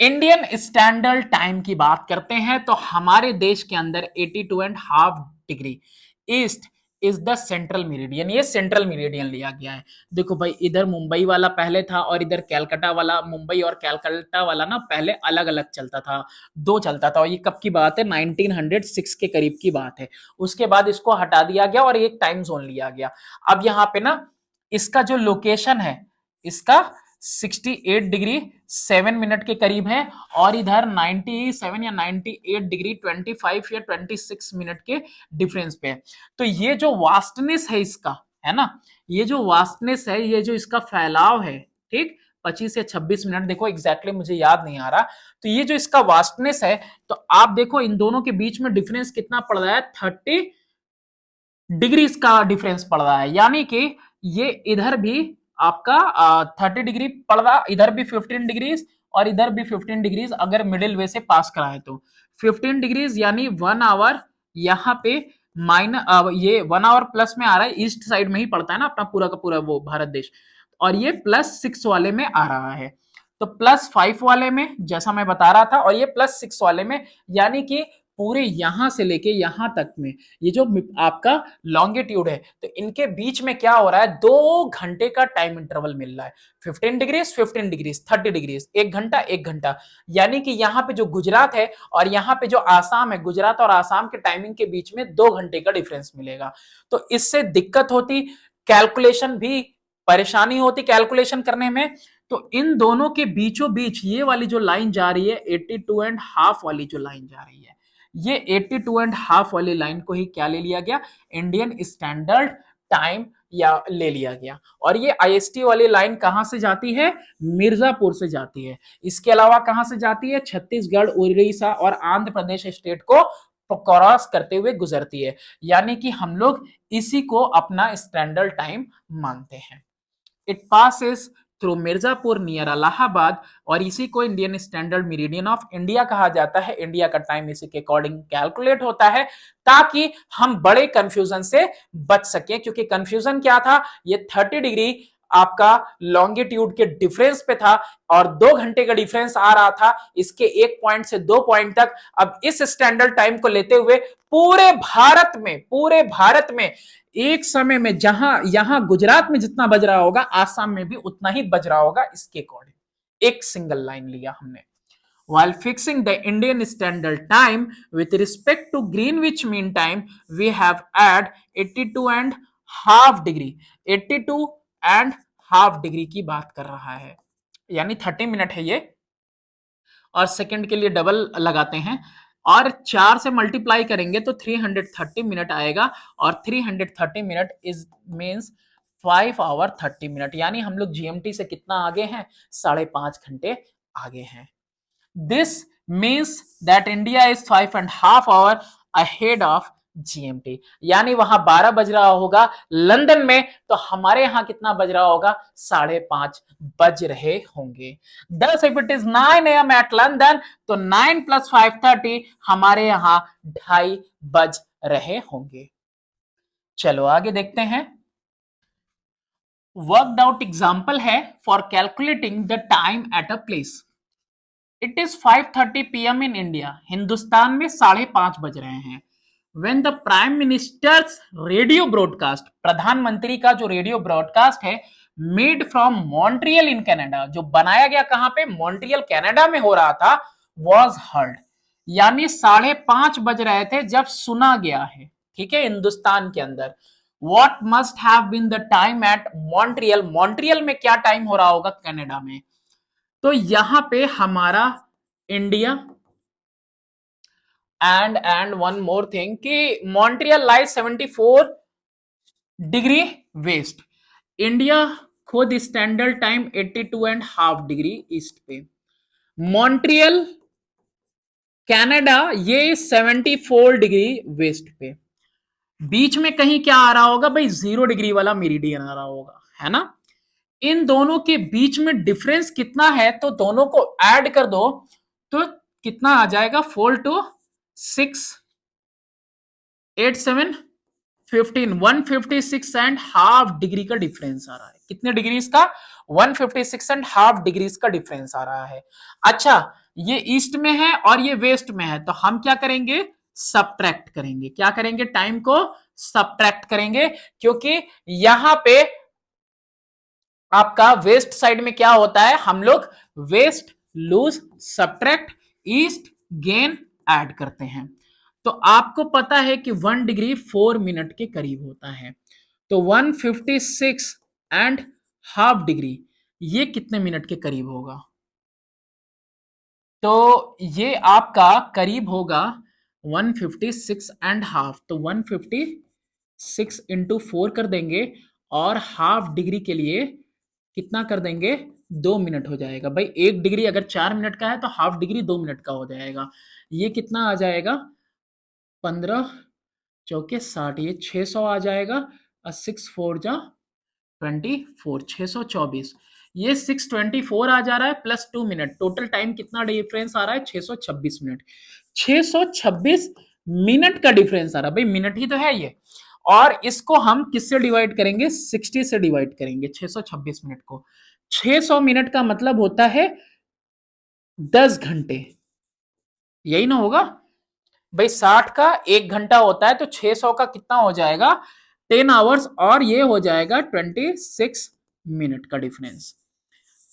[SPEAKER 1] इंडियन स्टैंडर्ड टाइम की बात करते हैं तो हमारे देश के अंदर 82.5 degree east, is the central meridian. ये सेंट्रल मेरिडियन लिया गया है। देखो भाई, इधर मुंबई वाला पहले था और इधर कैलकाटा वाला। मुंबई और कैलकाटा वाला ना पहले अलग अलग चलता था, दो चलता था। और ये कब की बात है, 1906 के करीब की बात है। उसके बाद इसको हटा दिया गया और एक टाइम जोन लिया गया। अब यहाँ पे ना इसका जो लोकेशन है, इसका 68 डिग्री 7 मिनट के करीब है, और इधर 97 या 98 डिग्री 25 या 26 मिनट के डिफरेंस पे है। तो ये जो वास्टनेस है इसका, है ना, ये जो वास्टनेस है, ये जो इसका फैलाव है, ठीक, 25 या 26 मिनट, देखो एग्जैक्टली मुझे याद नहीं आ रहा। तो ये जो इसका वास्टनेस है, तो आप देखो इन दोनों के बीच में डिफरेंस कितना पड़ रहा है, 30 डिग्री का डिफरेंस पड़ रहा है। यानी कि ये इधर भी आपका 30 डिग्री पड़ रहा, इधर भी 15 डिग्रीज और इधर भी 15 डिग्रीज, अगर मिडिल वे से पास कराए तो 15 डिग्रीज, यानी 1 आवर यहाँ पे ये 1 आवर प्लस में आ रहा है, ईस्ट साइड में ही पड़ता है ना अपना पूरा का पूरा वो भारत देश, और ये +6 वाले में आ रहा है। तो +5 वाले में जैसा मैं बता रहा था, और ये +6 वाले में, यानी कि पूरे यहां से लेके यहां तक में ये जो आपका लॉन्गिट्यूड है, तो इनके बीच में क्या हो रहा है, 2 घंटे का टाइम इंटरवल मिल रहा है। 15 डिग्रीज 15 डिग्रीज 30 डिग्रीज, 1 घंटा 1 घंटा। यानी कि यहाँ पे जो गुजरात है और यहाँ पे जो आसाम है, गुजरात और आसाम के टाइमिंग के बीच में 2 घंटे का डिफरेंस मिलेगा। तो इससे दिक्कत होती, कैलकुलेशन भी परेशानी होती कैलकुलेशन करने में। तो इन दोनों के बीचों बीच ये वाली जो लाइन जा रही है, 82.5 वाली जो लाइन जा रही है, ये 82.5 वाली लाइन को ही क्या ले लिया गया, इंडियन स्टैंडर्ड टाइम या ले लिया गया। और ये आईएसटी वाली लाइन कहां से जाती है, मिर्जापुर से जाती है। इसके अलावा कहां से जाती है, छत्तीसगढ़, उड़ीसा और आंध्र प्रदेश स्टेट को क्रॉस करते हुए गुजरती है। यानी कि हम लोग इसी को अपना स्टैंडर्ड टाइम मानते हैं। It passes through Mirzapur near Allahabad, और इसी को Indian standard meridian of India कहा जाता है। इंडिया का टाइम इसी के अकॉर्डिंग कैलकुलेट होता है, ताकि हम बड़े कंफ्यूजन से बच सके। क्योंकि कंफ्यूजन क्या था, ये 30 डिग्री आपका लॉन्गिट्यूड के डिफरेंस पे था और 2 घंटे का डिफरेंस आ रहा था इसके 1 पॉइंट से 2 पॉइंट तक। अब इस स्टैंडर्ड टाइम को लेते हुए पूरे भारत में एक समय में जहां यहां गुजरात में जितना बज रहा होगा, आसाम में भी उतना ही बज रहा होगा, इसके अकॉर्डिंग एक सिंगल लाइन लिया हमने। While fixing the Indian Standard Time with respect to Greenwich Mean Time, we have add 82 and half degree, 82 and half degree की बात कर रहा है, यानी 30 मिनट है ये, और सेकंड के लिए डबल लगाते हैं, और 4 से मल्टीप्लाई करेंगे तो 330 मिनट आएगा। और 330 minute is means 5 hour 30 minute, यानी हम लोग जीएमटी से कितना आगे हैं, 5.5 घंटे आगे हैं। This means that India is 5.5 hour ahead of GMT, यानी वहां 12 बज रहा होगा लंदन में, तो हमारे यहां कितना बज रहा होगा, 5:30 बज रहे होंगे। दस if it is 9 AM at London, तो 9 + 5:30 हमारे यहां 2:30 बज रहे होंगे। चलो आगे देखते हैं। वर्कड आउट एग्जाम्पल है for calculating the time at a place. It is 5:30 PM in India, Hindustan में 5:30 बज रहे हैं। When the prime ministers radio broadcast, प्रधानमंत्री का जो रेडियो ब्रॉडकास्ट है, made from Montreal in Canada, जो बनाया गया कहां पे, मॉन्ट्रियल कनाडा में हो रहा था, वॉज हर्ड, यानी 5:30 बज रहे थे जब सुना गया है, ठीक है, हिंदुस्तान के अंदर। What must have been the time at Montreal, Montreal में क्या टाइम हो रहा होगा कनाडा में। तो यहां पे हमारा India and one more thing कि Montreal lies 74 degree west, India खुद स्टैंडर्ड टाइम 82.5 डिग्री ईस्ट पे, मॉन्ट्रियल कनाडा ये 74 डिग्री वेस्ट पे। बीच में कहीं क्या आ रहा होगा भाई, 0 डिग्री वाला मेरिडियन आ रहा होगा, है ना। इन दोनों के बीच में डिफरेंस कितना है, तो दोनों को ऐड कर दो तो कितना आ जाएगा, 4 to 6 8 7 15 156.5 डिग्री का डिफरेंस आ रहा है। कितने डिग्री का, 156.5 डिग्री का डिफरेंस आ रहा है। अच्छा, ये ईस्ट में है और ये वेस्ट में है, तो हम क्या करेंगे, सब्ट्रैक्ट करेंगे। क्या करेंगे, टाइम को सब्ट्रैक्ट करेंगे, क्योंकि यहां पे आपका वेस्ट साइड में क्या होता है, हम लोग west, lose, subtract, east, gain add करते हैं। तो आपको पता है कि 1 डिग्री 4 मिनट के करीब होता है, तो 156.5 डिग्री ये कितने मिनट के करीब होगा? तो ये आपका करीब होगा 156.5, तो 156 इंटू 4 कर देंगे, और हाफ डिग्री के लिए कितना कर देंगे, 2 मिनट हो जाएगा। भाई 1 डिग्री अगर 4 मिनट का है तो हाफ डिग्री 2 मिनट का हो जाएगा। ये कितना आ जाएगा, 15 चौके 60, ये 600 आ जाएगा, और 6 4 जा 24, 624, ये 624 आ जा रहा है, प्लस 2 मिनट, टोटल टाइम कितना डिफरेंस आ रहा है, 626 मिनट। 626 मिनट का डिफरेंस आ रहा है, भाई मिनट ही तो है ये। और इसको हम किससे डिवाइड करेंगे, 60 से डिवाइड करेंगे 626 मिनट को। 600 मिनट का मतलब होता है 10 घंटे, यही ना होगा भाई। 60 का 1 घंटा होता है, तो 600 का कितना हो जाएगा, 10 आवर्स, और ये हो जाएगा 26 मिनट का डिफरेंस।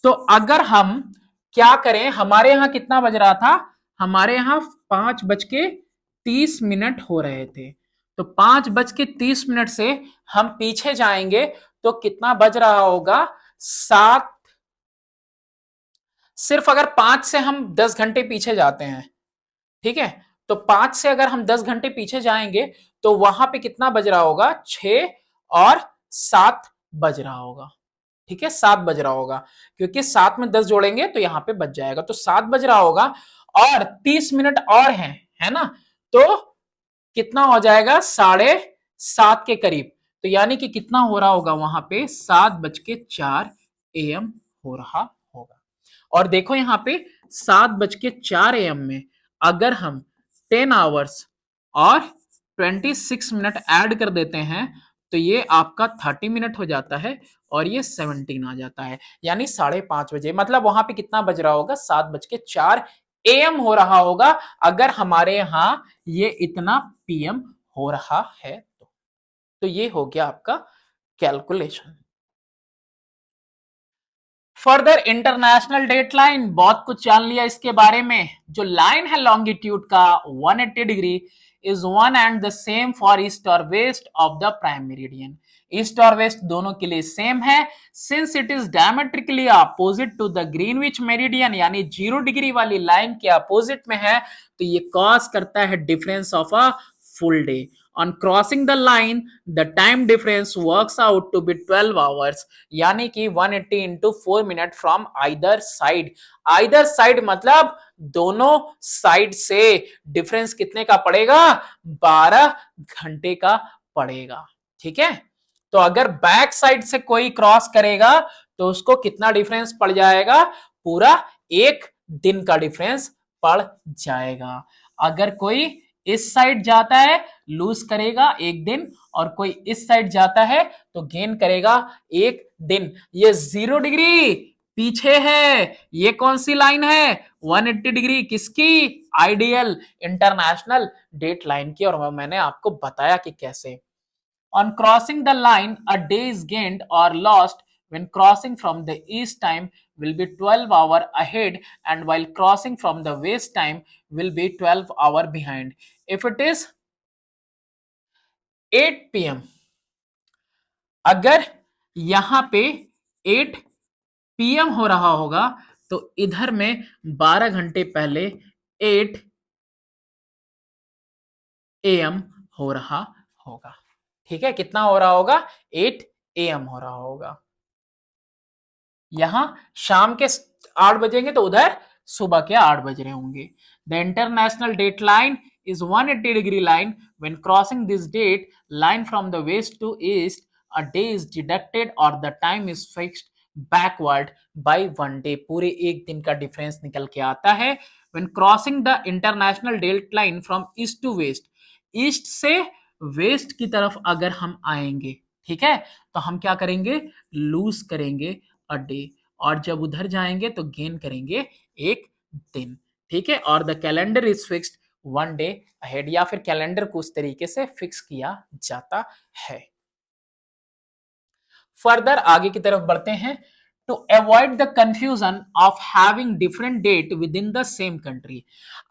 [SPEAKER 1] तो अगर हम क्या करें, हमारे यहां कितना बज रहा था, हमारे यहां 5:30 हो रहे थे, तो 5:30 से हम पीछे जाएंगे तो कितना बज रहा होगा, 7। सिर्फ अगर 5 से हम 10 घंटे पीछे जाते हैं, ठीक है, तो 5 से अगर हम 10 घंटे पीछे जाएंगे तो वहां पे कितना बज रहा होगा, 6 और 7 बज रहा होगा। ठीक है, 7 बज रहा होगा, क्योंकि 7 में 10 जोड़ेंगे तो यहां पे बच जाएगा, तो 7 बज रहा होगा, और 30 मिनट और है ना, तो कितना हो जाएगा, 7:30 के करीब। तो यानी कि कितना हो रहा होगा वहां पे, 7:04 AM हो रहा होगा। और देखो यहां पे 7:04 AM में अगर हम 10 आवर्स और 26 मिनट ऐड कर देते हैं, तो ये आपका 30 मिनट हो जाता है, और ये 17 आ जाता है, यानी 5:30 बजे। मतलब वहां पे कितना बज रहा होगा, 7:04 AM हो रहा होगा, अगर हमारे यहां ये इतना PM हो रहा है तो ये हो गया आपका calculation. Further international date line, बहुत कुछ जान लिया इसके बारे में। जो लाइन है लॉन्गिट्यूड का 180 degree is one and the same for east और west of the prime meridian. East और वेस्ट दोनों के लिए सेम है, since it is diametrically opposite to the Greenwich meridian, यानी 0 डिग्री वाली लाइन के अपोजिट में है, तो ये कॉज करता है difference of a full day. On crossing the line, the time difference works out to be 12 hours, यानी कि 180 into 4 minute from either side। either side मतलब दोनों साइड से डिफरेंस कितने का पड़ेगा, 12 घंटे का पड़ेगा। ठीक है, तो अगर बैक साइड से कोई क्रॉस करेगा तो उसको कितना डिफरेंस पड़ जाएगा, पूरा 1 दिन का डिफरेंस पड़ जाएगा। अगर कोई इस साइड जाता है लूज करेगा 1 दिन, और कोई इस साइड जाता है तो गेन करेगा 1 दिन। ये 0 डिग्री पीछे है, ये कौन सी लाइन है, 180 डिग्री, किसकी, आइडियल इंटरनेशनल डेट लाइन की, और मैंने आपको बताया कि कैसे। On crossing the line, a day is gained or lost when crossing from the east time will be 12 hour ahead, and while crossing from the west time will be 12 hour behind. If it is 8 PM, अगर यहां पे 8 PM हो रहा होगा तो इधर में 12 घंटे पहले 8 AM हो रहा होगा। ठीक है, कितना हो रहा होगा, 8 AM हो रहा होगा। यहां शाम के 8 बजेंगे तो उधर सुबह के 8 बज रहे होंगे। The international date line is 180 degree line. When crossing this date line from the west to east, a day is deducted or the time is fixed backward by 1 day. पूरे 1 दिन का डिफरेंस निकल के आता है। When crossing the international date line from east to west, east से वेस्ट की तरफ अगर हम आएंगे, ठीक है, तो हम क्या करेंगे, लूज करेंगे अ डे, और जब उधर जाएंगे तो गेन करेंगे 1 दिन। ठीक है, और the calendar is fixed one day ahead, या फिर कैलेंडर को उस तरीके से फिक्स किया जाता है। फर्दर आगे की तरफ बढ़ते हैं। To avoid the confusion of having different date within the same country.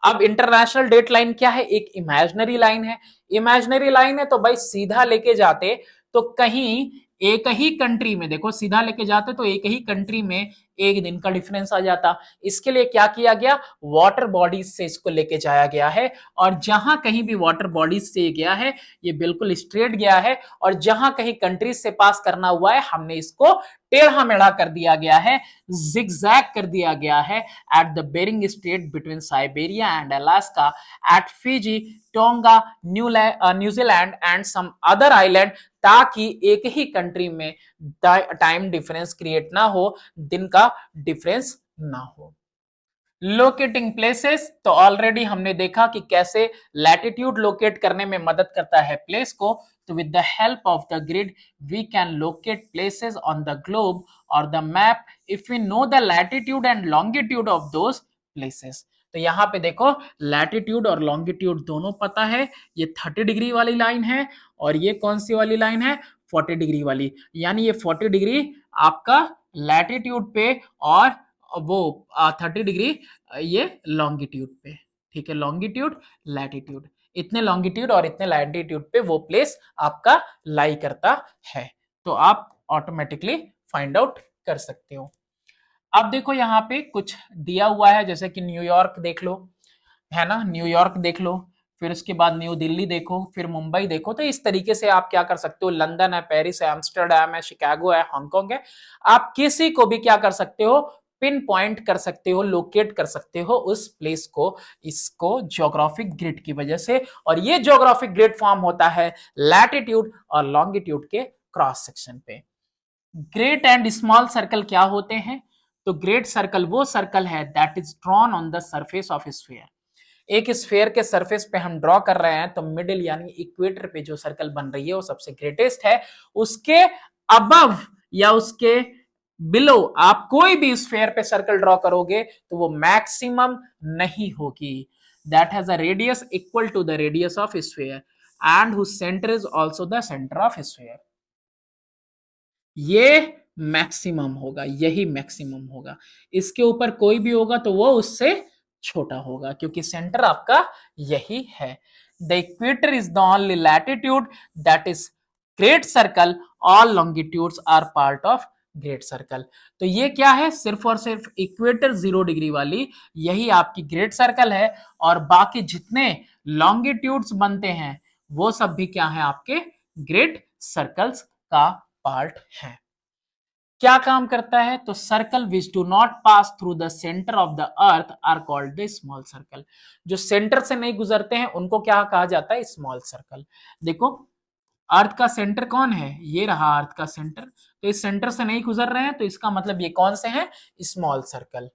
[SPEAKER 1] अब इंटरनेशनल डेट लाइन क्या है? एक इमेजिनरी लाइन है। इमेजिनरी लाइन है तो भाई सीधा लेके जाते तो कहीं एक ही कंट्री में, देखो सीधा लेके जाते तो एक ही कंट्री में एक दिन का डिफरेंस आ जाता। इसके लिए क्या किया गया? वाटर बॉडीज से इसको लेके जाया गया है, और जहां कहीं भी वाटर बॉडीज से गया है ये बिल्कुल स्ट्रेट गया है, और जहां कहीं कंट्रीज से पास करना हुआ है हमने इसको टेढ़ा मेढ़ा कर दिया गया है, जिगजैग कर दिया गया है। At the Bering Strait between Siberia and Alaska, at Fiji, Tonga, New Zealand and some other island, ताकि एक ही कंट्री में टाइम डिफरेंस क्रिएट ना हो, दिन का डिफरेंस ना हो। लोकेटिंग प्लेसेस, तो ऑलरेडी हमने देखा कि कैसे लैटिट्यूड लोकेट करने में मदद करता है प्लेस को। तो with the help of the grid we can locate places on the globe और the map if we know the latitude and longitude of those places. तो यहाँ पे देखो लैटिट्यूड और लॉन्गिट्यूड दोनों पता है। ये 30 डिग्री वाली लाइन है और ये कौन सी वाली लाइन है? 40 डिग्री वाली। यानी ये 40 डिग्री आपका लैटिट्यूड पे और वो 30 डिग्री ये लॉन्गिट्यूड पे। ठीक है, लॉन्गिट्यूड लैटिट्यूड, इतने लॉन्गिट्यूड और इतने लैटिट्यूड पे वो प्लेस आपका लाई करता है। तो आप ऑटोमेटिकली फाइंड आउट कर सकते हो। अब देखो यहाँ पे कुछ दिया हुआ है, जैसे कि न्यूयॉर्क देख लो, है ना, न्यूयॉर्क देख लो, फिर उसके बाद न्यू दिल्ली देखो, फिर मुंबई देखो। तो इस तरीके से आप क्या कर सकते हो, लंदन है, पेरिस है, एम्स्टर्डम है, शिकागो है, हांगकांग है, आप किसी को भी क्या कर सकते हो, पिन पॉइंट कर सकते हो, लोकेट कर सकते हो उस प्लेस को, इसको ज्योग्राफिक ग्रिड की वजह से। और ये ज्योग्राफिक ग्रिड फॉर्म होता है लैटिट्यूड और लॉन्गिट्यूड के क्रॉस सेक्शन पे। ग्रेट एंड स्मॉल सर्कल क्या होते हैं? तो ग्रेट सर्कल वो सर्कल है that is drawn on the surface of sphere. एक स्फीयर के सरफेस पे हम ड्रॉ कर रहे हैं तो मिडिल यानी इक्वेटर पे जो सर्कल बन रही है वो सबसे ग्रेटेस्ट है। उसके अबव या उसके बिलो आप कोई भी स्फीयर पे सर्कल ड्रॉ करोगे तो वो मैक्सिमम नहीं होगी। That has a radius equal to the radius of sphere and whose centre is also the centre of sphere. ये मैक्सिमम होगा, यही मैक्सिमम होगा। इसके ऊपर कोई भी होगा तो वो उससे छोटा होगा, क्योंकि सेंटर आपका यही है। The equator is the only latitude that is great circle, all longitudes are part of great circle. तो ये क्या है? सिर्फ और सिर्फ इक्वेटर 0 डिग्री वाली यही आपकी ग्रेट सर्कल है, और बाकी जितने लॉन्गिट्यूड्स बनते हैं वो सब भी क्या है? आपके ग्रेट सर्कल्स का पार्ट है। क्या काम करता है? तो circle which do not pass through the centre of the earth are called the small circle. जो सेंटर से नहीं गुजरते हैं उनको क्या कहा जाता है? Small circle. देखो अर्थ का सेंटर कौन है? ये रहा अर्थ का सेंटर, तो इस सेंटर से नहीं गुजर रहे हैं तो इसका मतलब ये कौन से हैं? Small circle.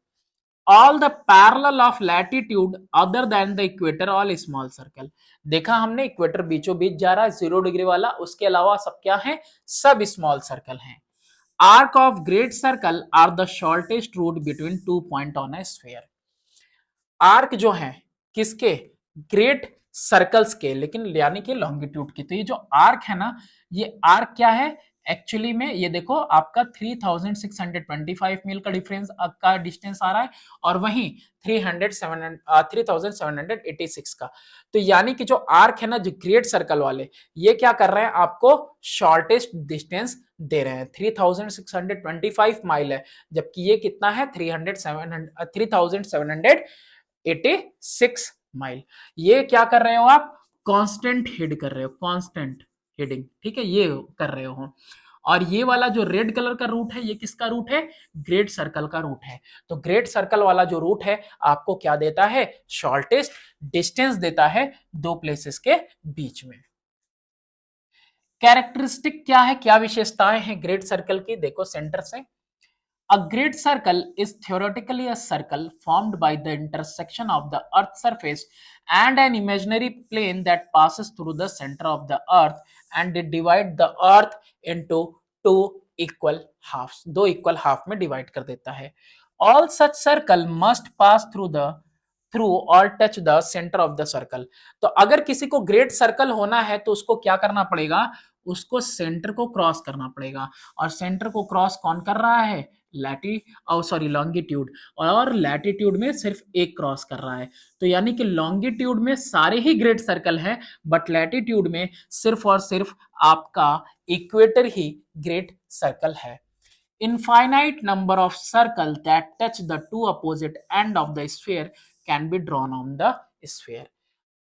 [SPEAKER 1] All the parallel of latitude other than the equator all small circle. देखा हमने इक्वेटर बीचों बीच जा रहा है 0 डिग्री वाला, उसके अलावा सब क्या है? सब स्मॉल सर्कल हैं। Arc of great circle are the shortest route between 2 point on a sphere. Arc जो है किसके? ग्रेट सर्कल्स के, लेकिन यानी कि लॉन्गिट्यूड की। तो ये जो आर्क है ना, ये आर्क क्या है एक्चुअली में? ये देखो आपका 3625 मील का डिफरेंस का डिस्टेंस आ रहा है, और वहीं 3786 का। तो यानी कि जो आर्क है ना, जो ग्रेट सर्कल वाले, ये क्या कर रहे हैं? आपको शॉर्टेस्ट डिस्टेंस दे रहे हैं। 3625 माइल है, जबकि ये कितना है? 3786 माइल। ये क्या कर रहे हो आप? कांस्टेंट हिड कर रहे हो, कांस्टेंट हिडिंग, ठीक है, ये कर रहे हो। और ये वाला जो रेड कलर का रूट है, ये किसका रूट है? ग्रेट सर्कल का रूट है। तो ग्रेट सर्कल वाला जो रूट है आपको क्या देता है? शॉर्टेस्ट डिस्टेंस देता है दो प्लेसेस के बीच में। कैरेक्टरिस्टिक क्या है, क्या विशेषताएं हैं ग्रेट सर्कल की? देखो सेंटर से, a great circle is theoretically a circle formed by the intersection of the Earth's surface and an imaginary plane that passes through the center of the Earth, and it divide the Earth into two equal halves. दो equal half में divide कर देता है. All such circle must pass through through और touch the centre of the circle. तो अगर किसी को ग्रेट सर्कल होना है तो उसको क्या करना पड़ेगा, उसको सेंटर को क्रॉस करना पड़ेगा। और सेंटर को क्रॉस कौन कर रहा है, लॉन्गिट्यूड, और लैटिट्यूड में सिर्फ एक क्रॉस कर रहा है। तो यानी कि लॉन्गिट्यूड में सारे ही ग्रेट सर्कल है, बट लैटिट्यूड में सिर्फ और सिर्फ आपका इक्वेटर ही ग्रेट सर्कल है। Infinite number of circles that touch the two opposite end of the sphere can be drawn on the sphere.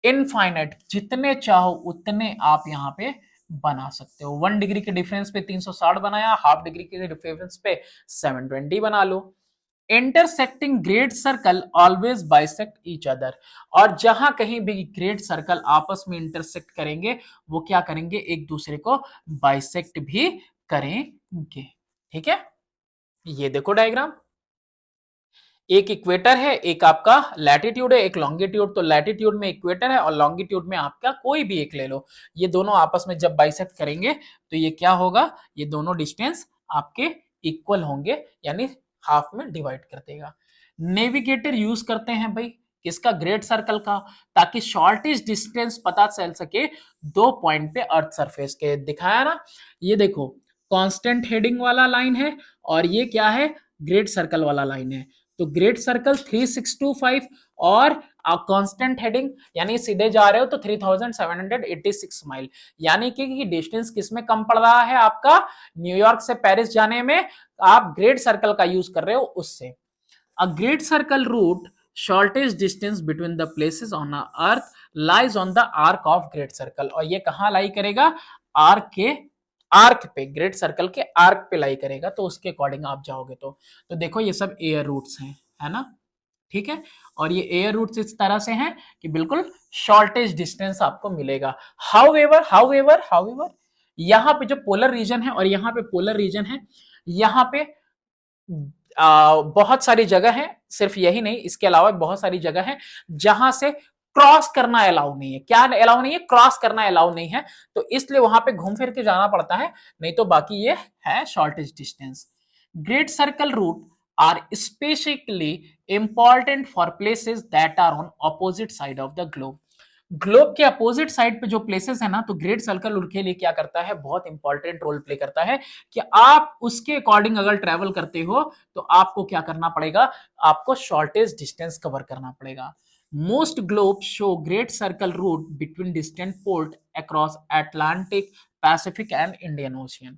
[SPEAKER 1] Infinite, जितने चाहो उतने आप यहाँ पे बना सकते हो। 1 डिग्री के डिफरेंस पे 360 बनाया, हाफ डिग्री के डिफरेंस पे 720 बना लो। Intersecting great circle always bisect each other, और जहां कहीं भी ग्रेट सर्कल आपस में इंटरसेक्ट करेंगे वो क्या करेंगे, एक दूसरे को बाइसेक्ट भी करेंगे। ठीक है, ये देखो डायग्राम, एक इक्वेटर है, एक आपका लैटिट्यूड है, एक लॉन्गिट्यूड। तो लैटिट्यूड में इक्वेटर है और लॉन्गिट्यूड में आपका कोई भी एक ले लो। ये दोनों आपस में जब बाइसेक्ट करेंगे तो ये क्या होगा, ये दोनों डिस्टेंस आपके इक्वल होंगे, यानी हाफ में डिवाइड कर देगा। नेविगेटर यूज करते हैं भाई किसका, ग्रेट सर्कल का, ताकि शॉर्टेस्ट डिस्टेंस पता चल सके दो पॉइंट पे अर्थ सरफेस के। दिखाया ना, ये देखो कांस्टेंट हेडिंग वाला लाइन है और ये क्या है, ग्रेट सर्कल वाला लाइन है। तो ग्रेट सर्कल 3625 और कांस्टेंट हेडिंग यानी सीधे जा रहे हो तो 3786 माइल, यानी कि डिस्टेंस किसमें कम पड़ रहा है आपका, न्यूयॉर्क से पेरिस जाने में आप ग्रेट सर्कल का यूज कर रहे हो उससे। A great circle route shortest distance between the places on earth lies on the arc of great circle, और ये कहां लाई करेगा, आर्क पे, ग्रेट सर्कल के आर्क पे लाई करेगा। तो उसके अकॉर्डिंग आप जाओगे तो देखो ये सब एयर रूट्स हैं, है ना, ठीक है। और ये एयर रूट्स इस तरह से हैं कि बिल्कुल शॉर्टेज डिस्टेंस आपको मिलेगा। हाउएवर यहाँ पे जो पोलर रीजन है और यहाँ पे पोलर रीजन है, यहाँ पे बहुत सारी जगह है, सिर्फ यही नहीं, इसके अलावा बहुत सारी जगह है जहां से क्रॉस करना अलाउ नहीं है। क्या अलाउ नहीं है, क्रॉस करना अलाउ नहीं है, तो इसलिए वहां पे घूम फिर के जाना पड़ता है, नहीं तो बाकी ये है shortest distance. Great circle route are specifically important for places that are on opposite side of the globe. Globe के अपोजिट साइड पे जो प्लेसेस है ना, तो ग्रेट सर्कल उनके लिए क्या करता है, बहुत इंपॉर्टेंट रोल प्ले करता है कि आप उसके अकॉर्डिंग अगर ट्रेवल करते हो तो आपको क्या करना पड़ेगा, आपको शॉर्टेज डिस्टेंस कवर करना पड़ेगा। Most globe show great circle route between distant port across Atlantic, Pacific and Indian ocean.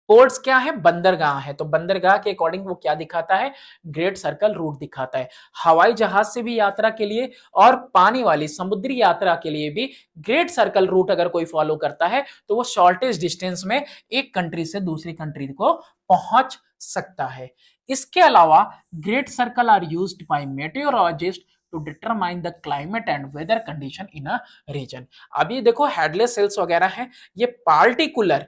[SPEAKER 1] Ports क्या है, बंदरगाह है, तो बंदरगाह के अकॉर्डिंग वो क्या दिखाता है, ग्रेट सर्कल रूट दिखाता है। हवाई जहाज से भी यात्रा के लिए और पानी वाली समुद्री यात्रा के लिए भी ग्रेट सर्कल रूट अगर कोई फॉलो करता है तो वो शॉर्टेस्ट डिस्टेंस में एक कंट्री से दूसरी कंट्री को पहुंच सकता है। इसके अलावा great circle are used by meteorologist to determine the climate and weather condition in a region. अभी देखो हेडलेस सेल्स वगैरह हैं, ये पार्टिकुलर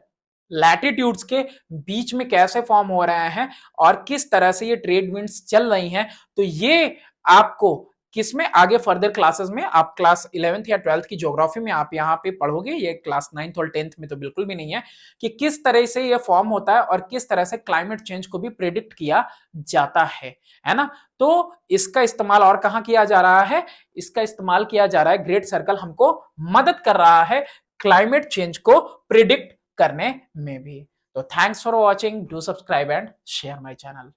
[SPEAKER 1] लैटिट्यूड्स के बीच में कैसे फॉर्म हो रहे हैं और किस तरह से ये ट्रेड विंड्स चल रही हैं, तो ये आपको किसमें आगे फर्दर क्लासेस में, आप क्लास 11th या 12th की ज्योग्राफी में आप यहाँ पे पढ़ोगे, ये क्लास 9th और 10th में तो बिल्कुल भी नहीं है, कि किस तरह से ये फॉर्म होता है और किस तरह से क्लाइमेट चेंज को भी प्रिडिक्ट किया जाता है ना। तो इसका इस्तेमाल और कहाँ किया जा रहा है, इसका इस्तेमाल किया जा रहा है, ग्रेट सर्कल हमको मदद कर रहा है क्लाइमेट चेंज को प्रिडिक्ट करने में भी। तो thanks for watching, do subscribe and share my channel.